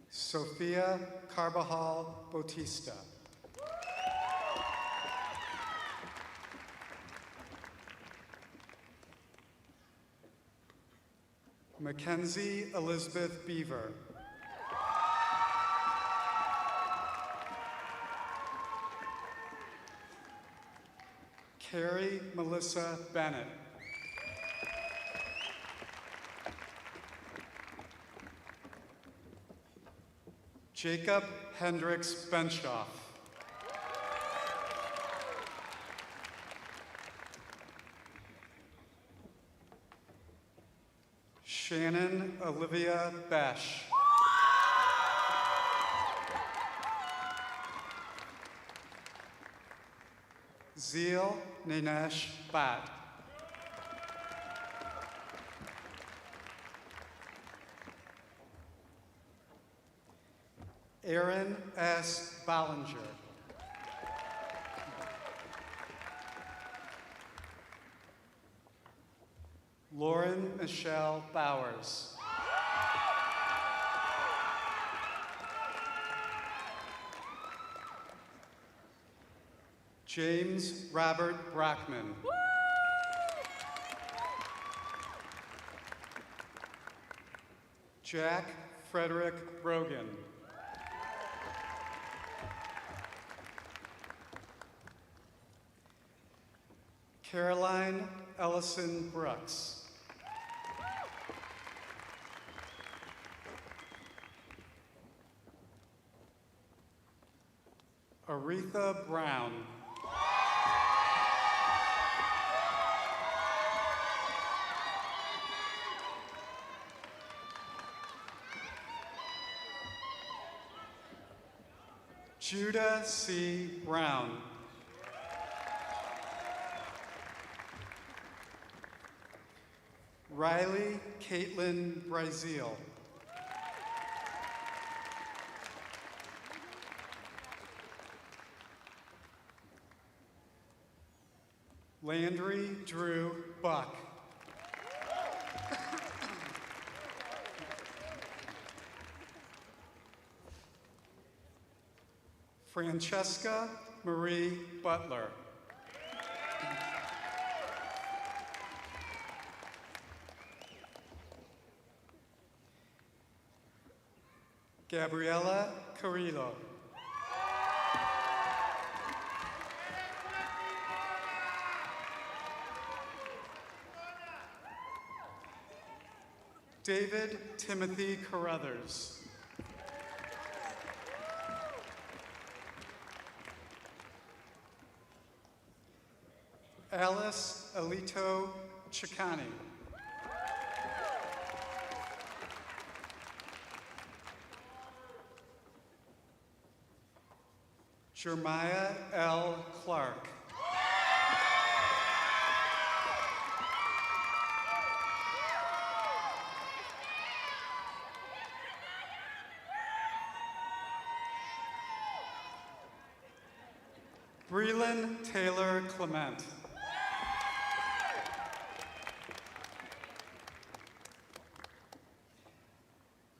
Sophia Carbajal Bautista. Mackenzie Elizabeth Beaver. Carrie Melissa Bennett. Jacob Hendricks Benshoff. Shannon Olivia Besh. Zeal Ninesh Bhatt. Aaron S. Ballinger. Lauren Michelle Bowers. James Robert Brockman. Jack Frederick Brogan. Caroline Ellison Brooks. Aretha Brown. Judah C. Brown. Riley Caitlin Brazil. Landry Drew Buck. Francesca Marie Butler. Gabriela Carrillo. David Timothy Carruthers. Alice Alito Chicani. Jeremiah L. Clark. Breland Taylor Clement.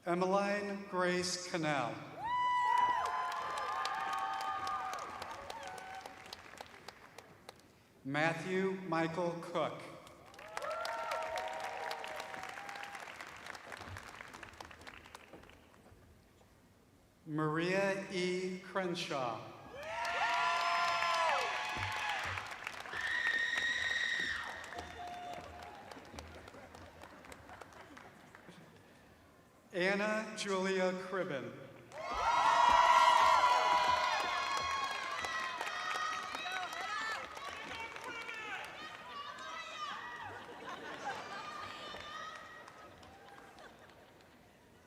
Emmeline Grace Cannell. Matthew Michael Cook. Maria E. Crenshaw. Anna Julia Cribben.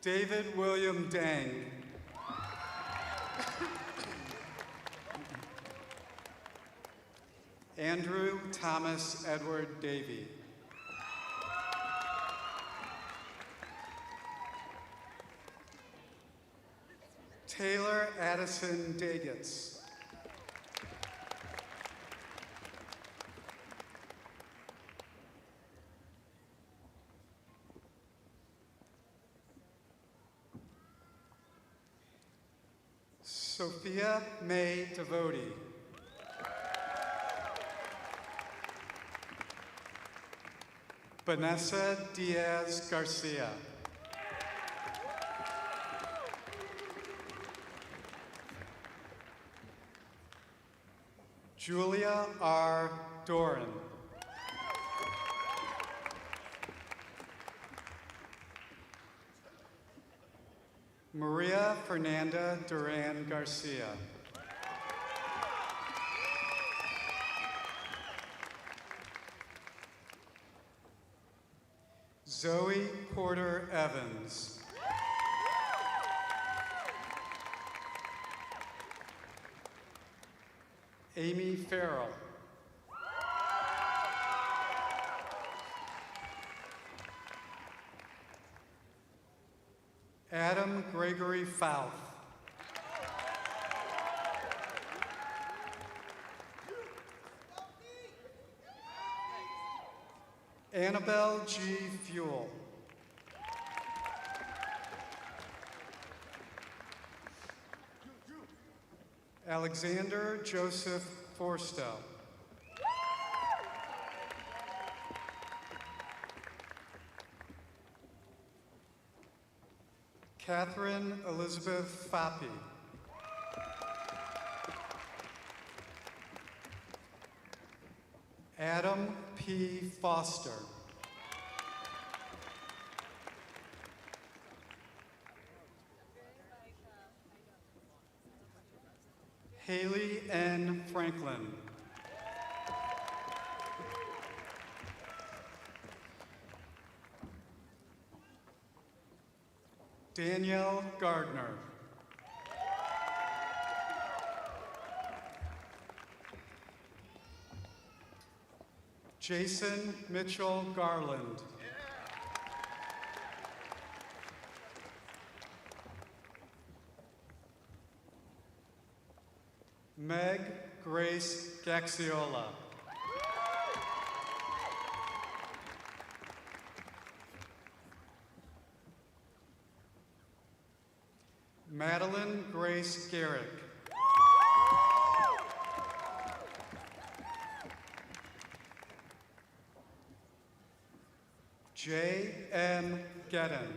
David William Dang. Andrew Thomas Edward Davey. Taylor Addison Daggetts. Sophia May Devotee. Vanessa Diaz Garcia. Julia R. Doran. Maria Fernanda Duran Garcia. Zoe Porter Evans. Amy Farrell. Adam Gregory Fouth. Annabelle G. Fuel. Alexander Joseph Forstow. Catherine Elizabeth Fappi. Adam P. Foster. Haley N. Franklin. Danielle Gardner. Jason Mitchell Garland. Meg Grace Gaxiola. Madeline Grace Garrick. J. M. Gedden.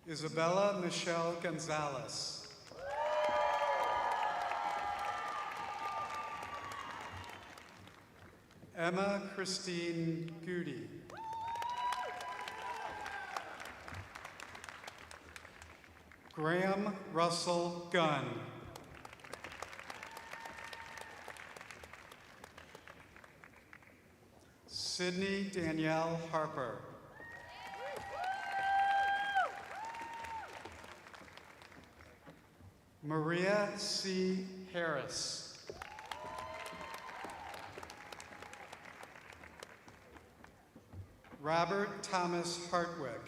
Isabella Michelle Gonzalez. Emma Christine Goody. Graham Russell Gunn. Sydney Danielle Harper. Maria C. Harris. Robert Thomas Hartwick.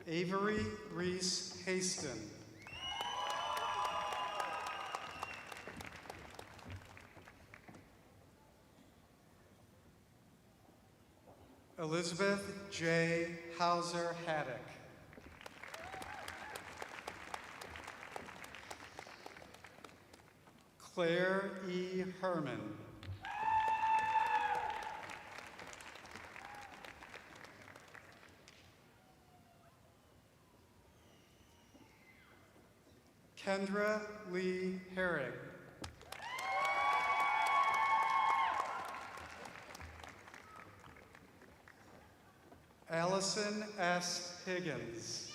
Avery Reese Haston. Elizabeth J. Hauser Haddock. Claire E. Herman. Kendra Lee Herrig. Allison S. Higgins.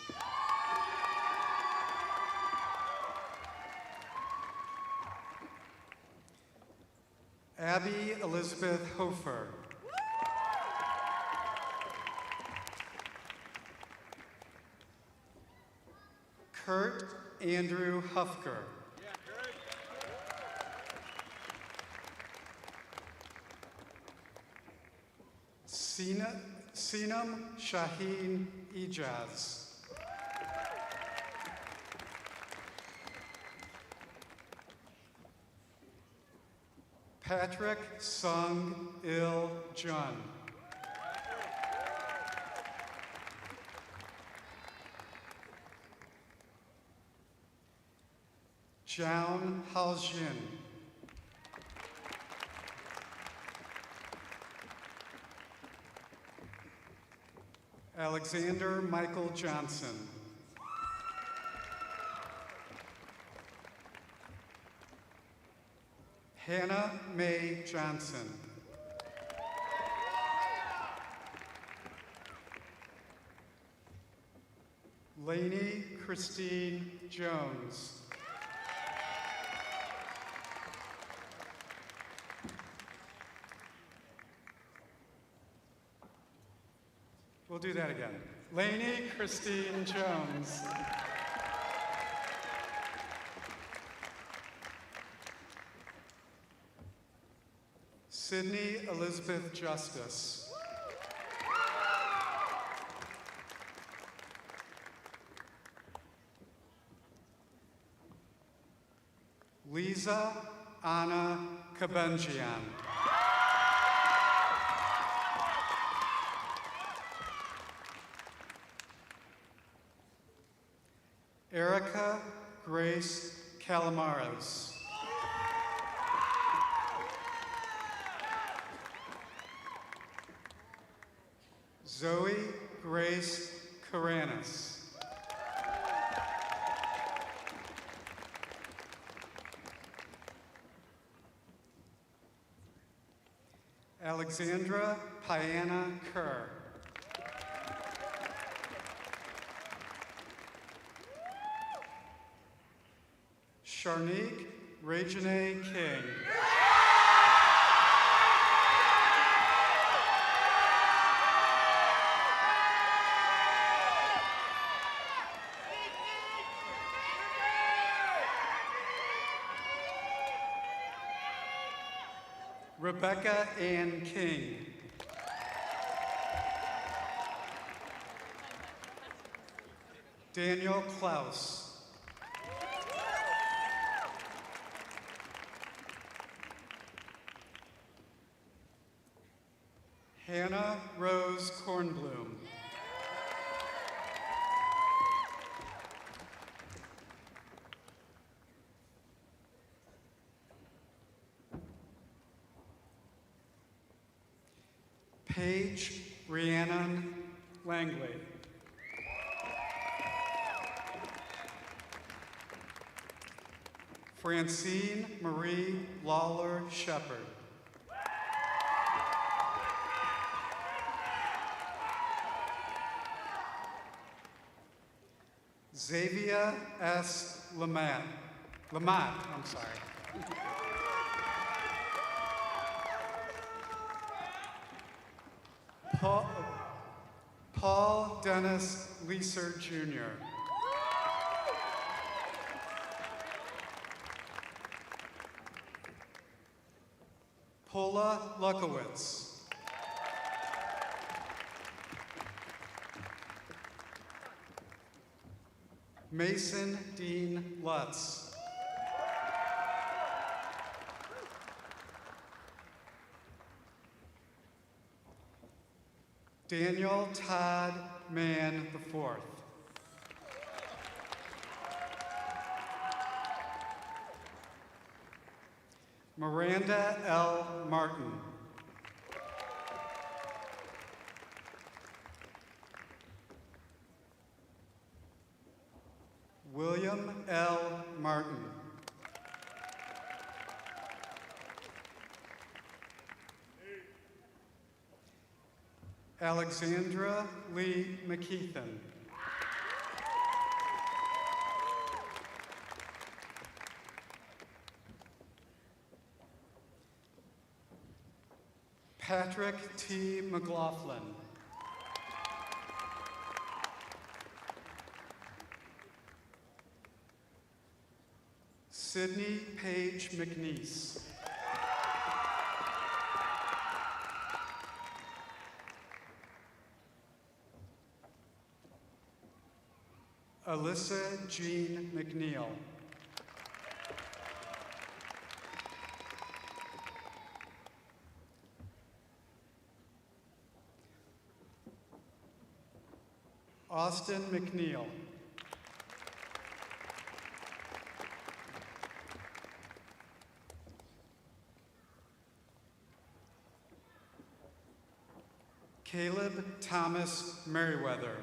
Abby Elizabeth Hofer. Kurt Andrew Hufker. Sinam Shaheen Ijaz. Patrick Sung Il Jun. Jian Haojin. Alexander Michael Johnson. Hannah Mae Johnson. Lainey Christine Jones. We'll do that again. Lainey Christine Jones. Sydney Elizabeth Justice. Lisa Anna Kabenjian. Erica Grace Calamares. Zoe Grace Karanis. Alexandra Piana Kerr. Sharnique Regine King. Rebecca Ann King. Daniel Klaus. Hannah Rose Kornblum. Paige Rhiannon Langley. Francine Marie Lawler Shepherd. Xavier S. Lamont, I'm sorry. Paul Dennis Leeser Jr. Paula Lukowitz. Mason Dean Lutz. Daniel Todd Mann IV. Miranda L. Martin. William L. Martin. Alexandra Lee McKeithen. Patrick T. McLaughlin. Sydney Paige McNeese. Alyssa Jean McNeil. Austin McNeil. Caleb Thomas Merriweather.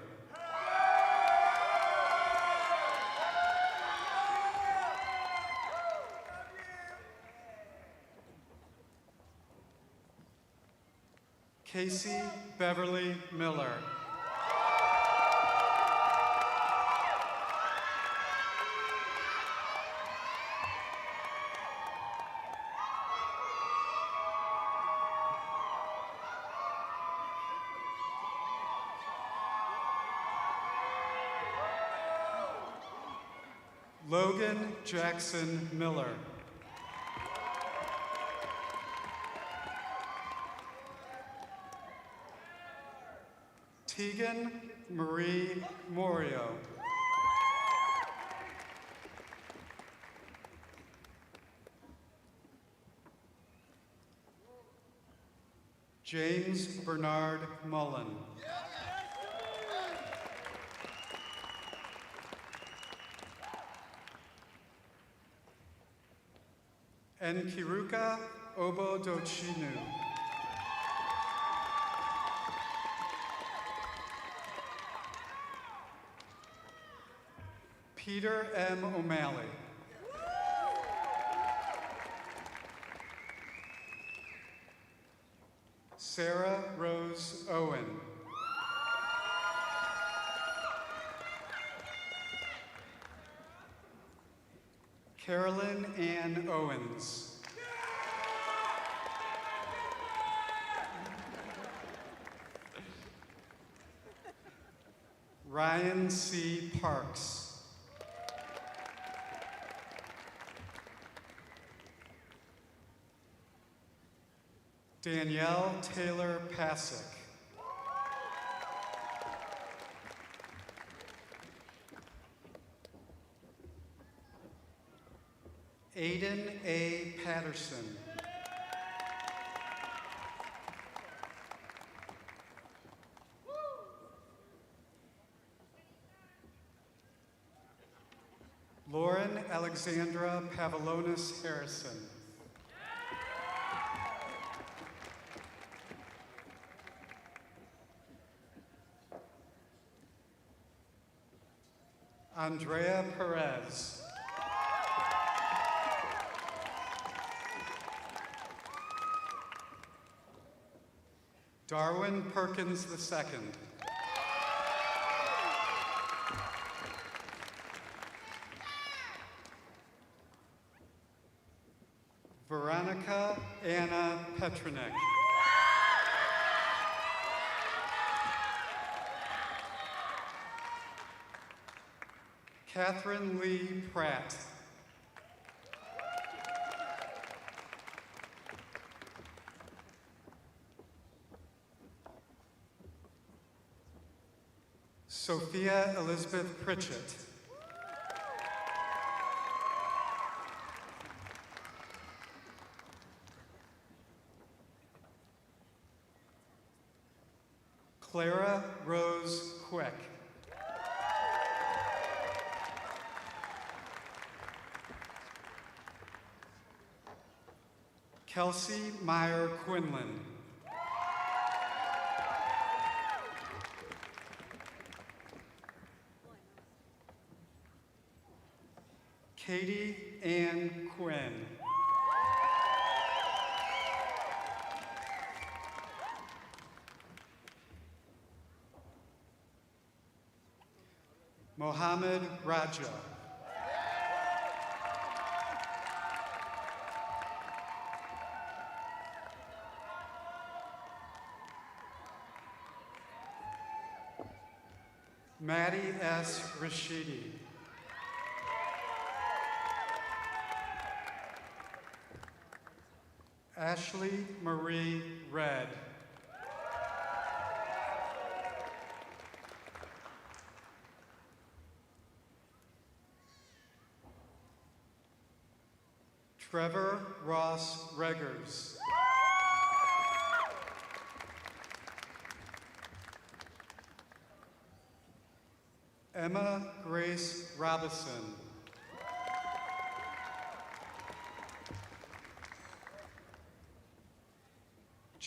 Casey Beverly Miller. Logan Jackson Miller. Tegan Marie Morio. James Bernard Mullen. Nkiruka Obodochinu. Peter M. O'Malley. Sarah Rose Owen. Carolyn Ann Owens. Ryan C. Parks. Danielle Taylor Pasick. Aiden A. Patterson. Lauren Alexandra Pavlonis Harrison. Andrea Perez. Darwin Perkins II. Veronica Anna Petronek. Catherine Lee Pratt. Sophia Elizabeth Pritchett. Clara Rose Quick. Kelsey Meyer Quinlan. Katie Ann Quinn. Mohammed Raja. Maddie S. Rashidi. Ashley Marie Red. Trevor Ross Reggers. Emma Grace Robison.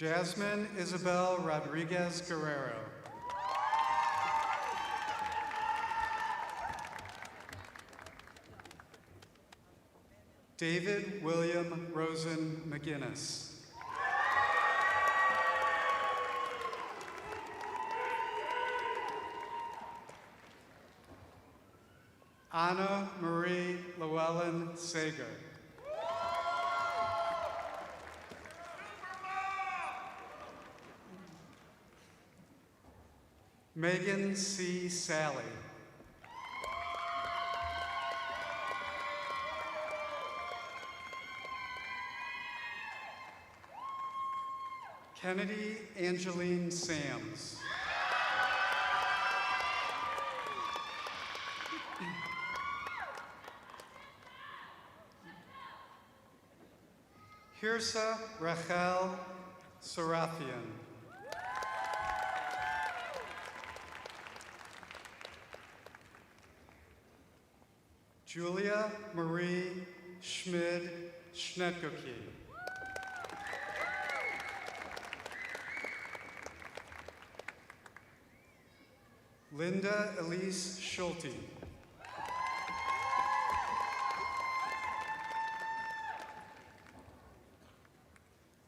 Jasmine Isabel Rodriguez Guerrero. David William Rosen McGinnis. Anna Marie Llewellyn Sager. Megan C. Sally. Kennedy Angeline Sams. Hirsa Rachel Sarafian. Julia Marie Schmid Schnetgoki. Linda Elise Schulte.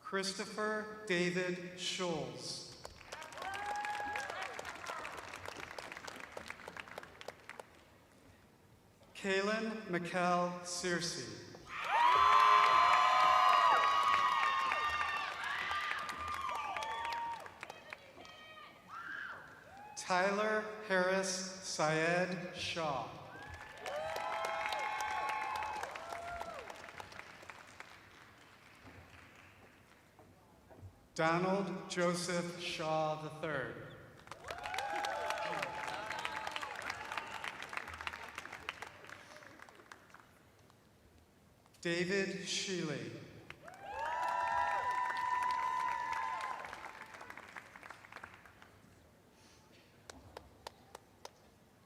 Christopher David Schulz. Kaylin McKell Searcy. Tyler Harris Syed Shaw. Donald Joseph Shaw III. David Sheely.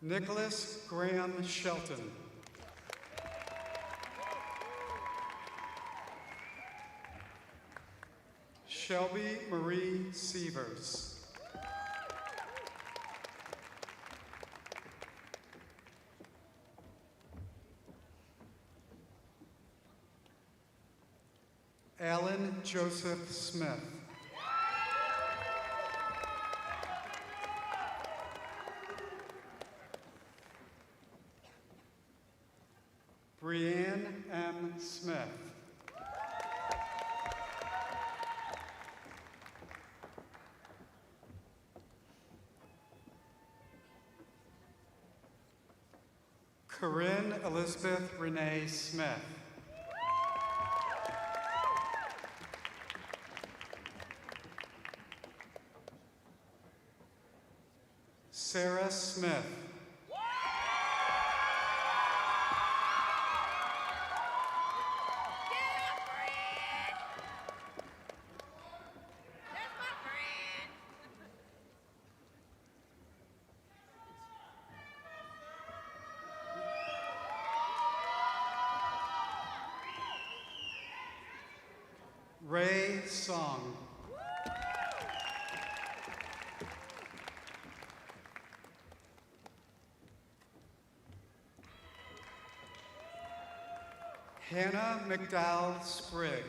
Nicholas Graham Shelton. Shelby Marie Sievers. Alan Joseph Smith. Brianne M. Smith. Corinne Elizabeth Renee Smith. Sarah Smith. Ray Song. Hannah McDowell Sprigg.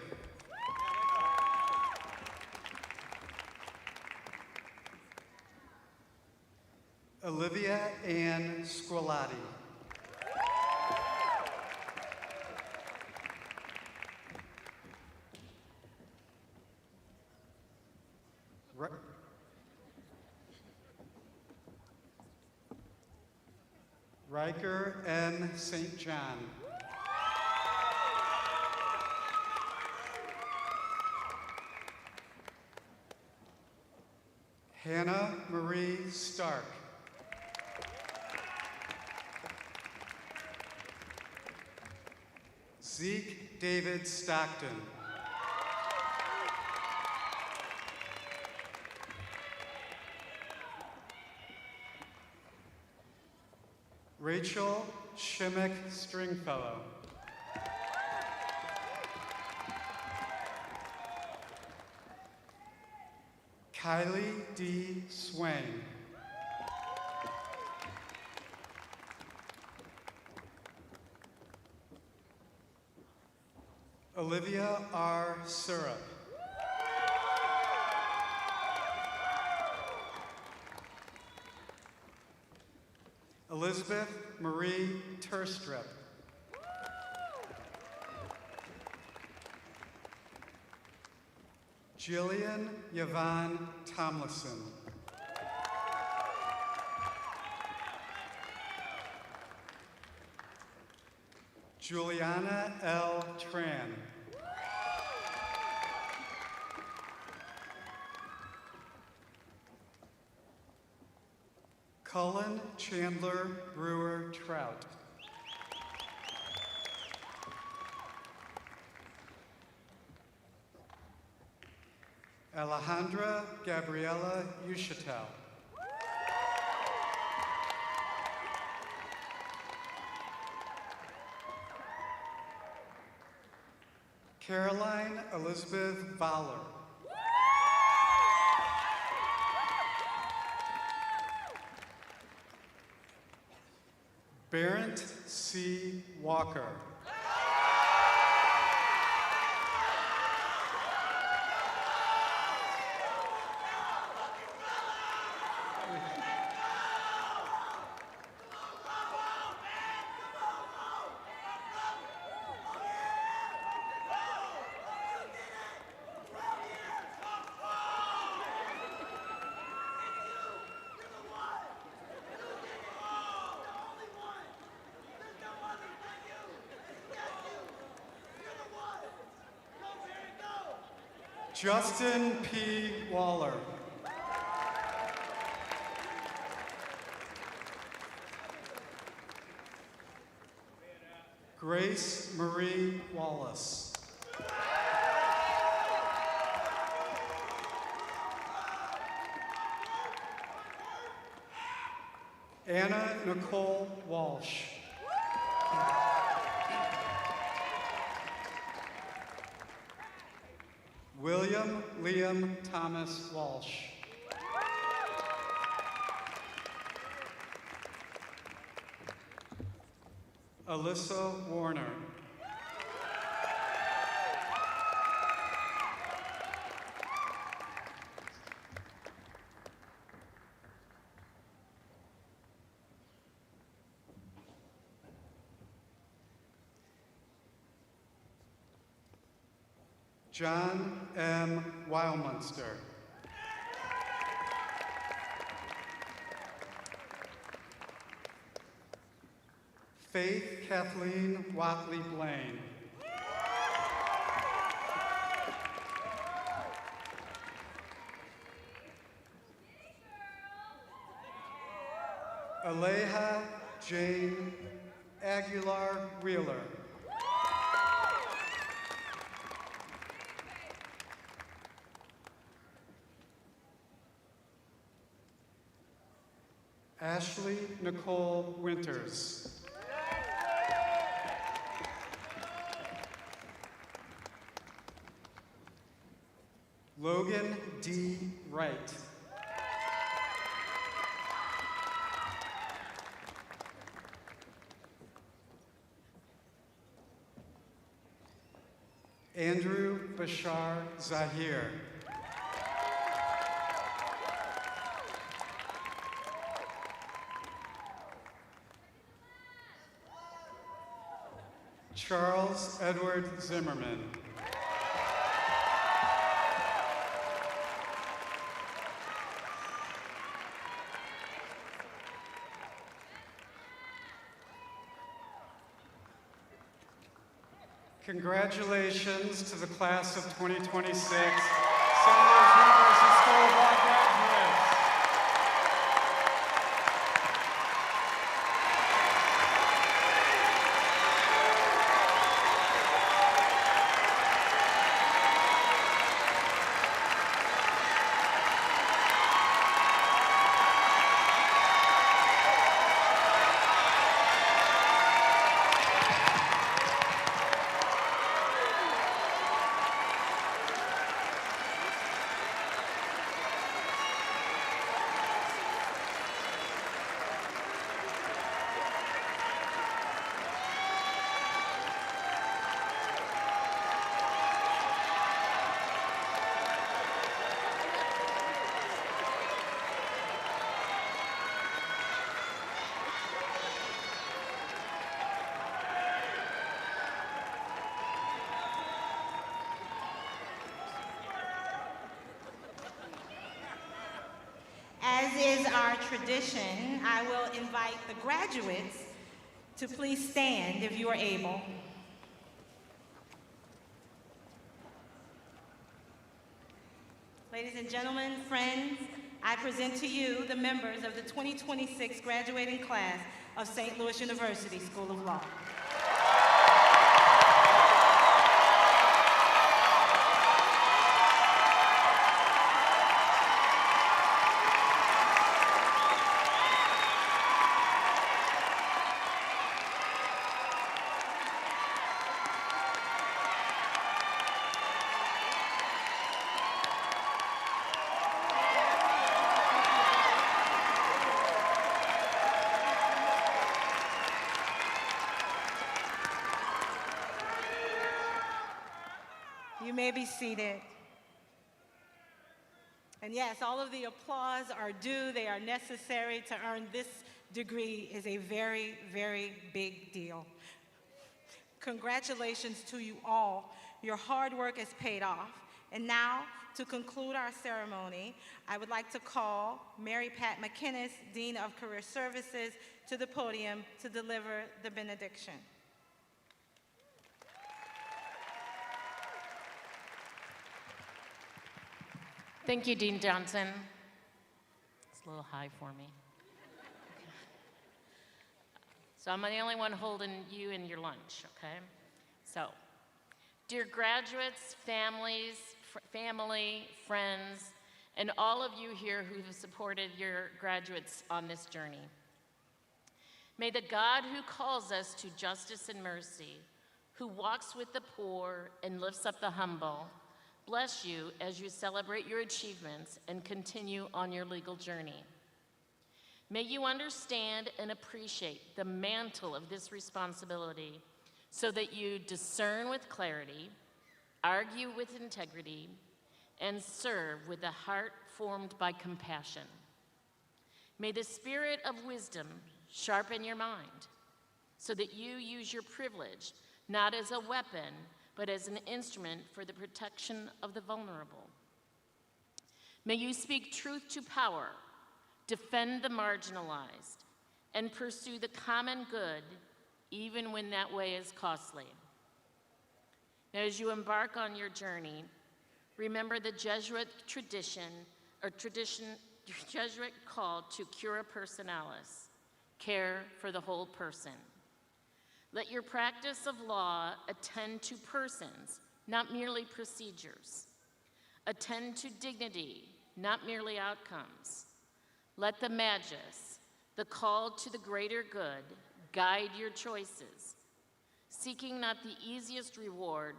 Olivia Ann Squilati. Riker M. St. John. Hannah Marie Stark. Zeke David Stockton. Rachel Shimmick Stringfellow. Kylie D. Swain. Olivia R. Syrup. Elizabeth Marie Turstrip. Jillian Yvonne Tomlinson. Juliana L. Tran. Cullen Chandler Brewer Trout. Alejandra Gabriela Uchatel. Caroline Elizabeth Fowler. Barrett C. Walker. Justin P. Waller. Grace Marie Wallace. Anna Nicole Walsh. William Liam Thomas Walsh. Alyssa Warner. John M. Weilmunster. Faith Kathleen Watley Blaine. Aleja Jane Aguilar Wheeler. Ashley Nicole Winters. Logan D. Wright. Andrew Bashar Zahir. Charles Edward Zimmerman. Congratulations to the class of 2026, St. Louis University School of Law graduates. is our tradition, I will invite the graduates to please stand if you are able. Ladies and gentlemen, friends, I present to you the members of the 2026 graduating class of St. Louis University School of Law. You may be seated. And yes, all of the applause are due. They are necessary to earn this degree is a very, very big deal. Congratulations to you all. Your hard work has paid off. And now, to conclude our ceremony, I would like to call Mary Pat McInnes, Dean of Career Services, to the podium to deliver the benediction. Thank you, Dean Johnson. It's a little high for me. So I'm the only one holding you in your lunch, okay? So, dear graduates, families, family, friends, and all of you here who have supported your graduates on this journey. May the God who calls us to justice and mercy, who walks with the poor and lifts up the humble, bless you as you celebrate your achievements and continue on your legal journey. May you understand and appreciate the mantle of this responsibility so that you discern with clarity, argue with integrity, and serve with a heart formed by compassion. May the spirit of wisdom sharpen your mind so that you use your privilege not as a weapon, but as an instrument for the protection of the vulnerable. May you speak truth to power, defend the marginalized, and pursue the common good, even when that way is costly. Now, as you embark on your journey, remember the Jesuit Jesuit call to cura personalis, care for the whole person. Let your practice of law attend to persons, not merely procedures. Attend to dignity, not merely outcomes. Let the magis, the call to the greater good, guide your choices, seeking not the easiest reward,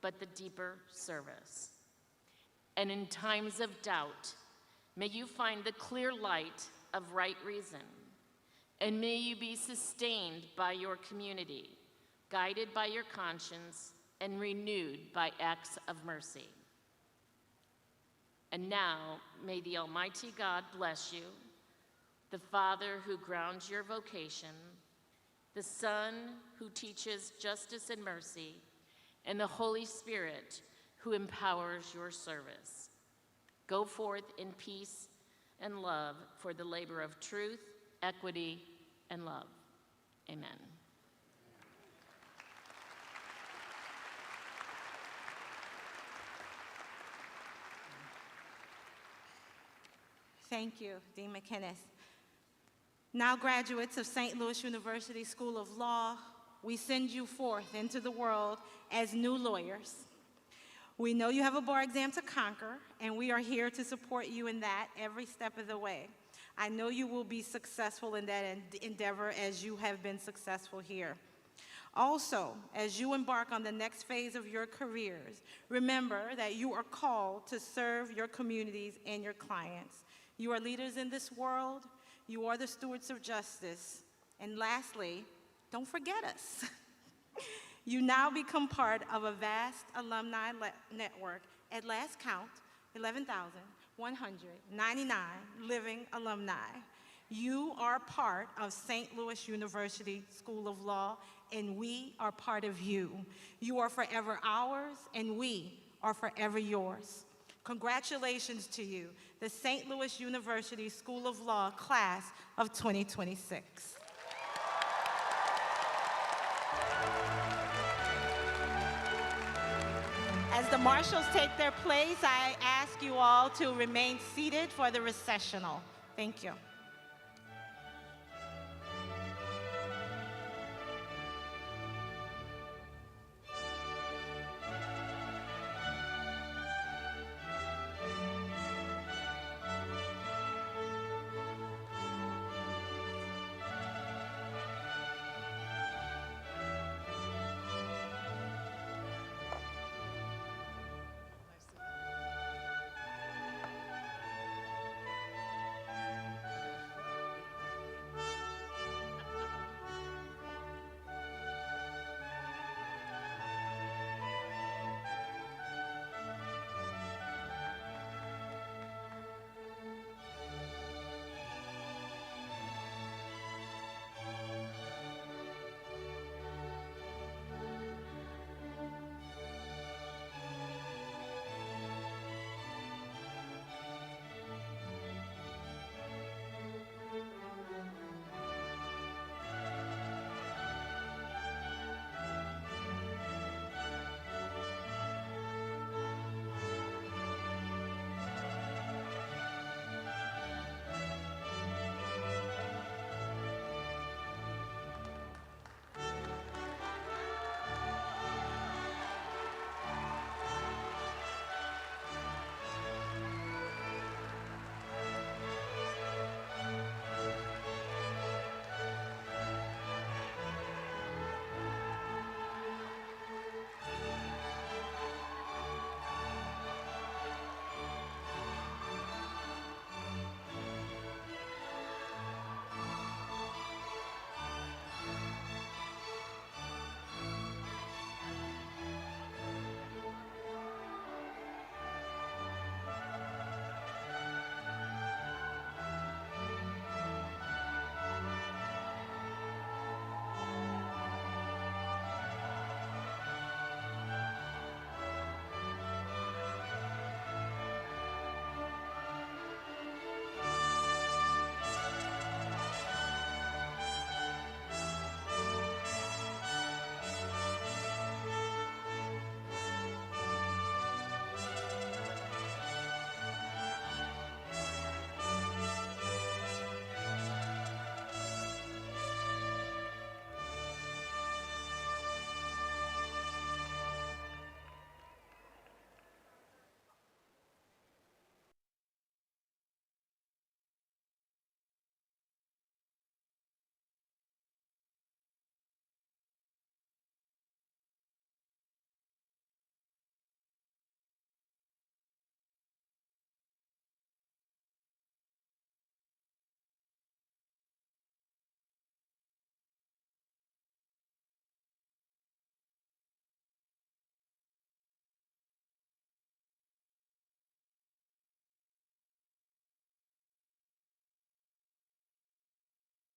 but the deeper service. And in times of doubt, may you find the clear light of right reason. And may you be sustained by your community, guided by your conscience, and renewed by acts of mercy. And now, may the Almighty God bless you, the Father who grounds your vocation, the Son who teaches justice and mercy, and the Holy Spirit who empowers your service. Go forth in peace and love for the labor of truth, equity, and love. Amen. Thank you, Dean McInnes. Now, graduates of St. Louis University School of Law, we send you forth into the world as new lawyers. We know you have a bar exam to conquer, and we are here to support you in that every step of the way. I know you will be successful in that endeavor as you have been successful here. Also, as you embark on the next phase of your careers, remember that you are called to serve your communities and your clients. You are leaders in this world. You are the stewards of justice. And lastly, don't forget us. You now become part of a vast alumni network. At last count, 11,199 living alumni. You are part of St. Louis University School of Law, and we are part of you. You are forever ours, and we are forever yours. Congratulations to you, the St. Louis University School of Law class of 2026. As the marshals take their place, I ask you all to remain seated for the recessional. Thank you.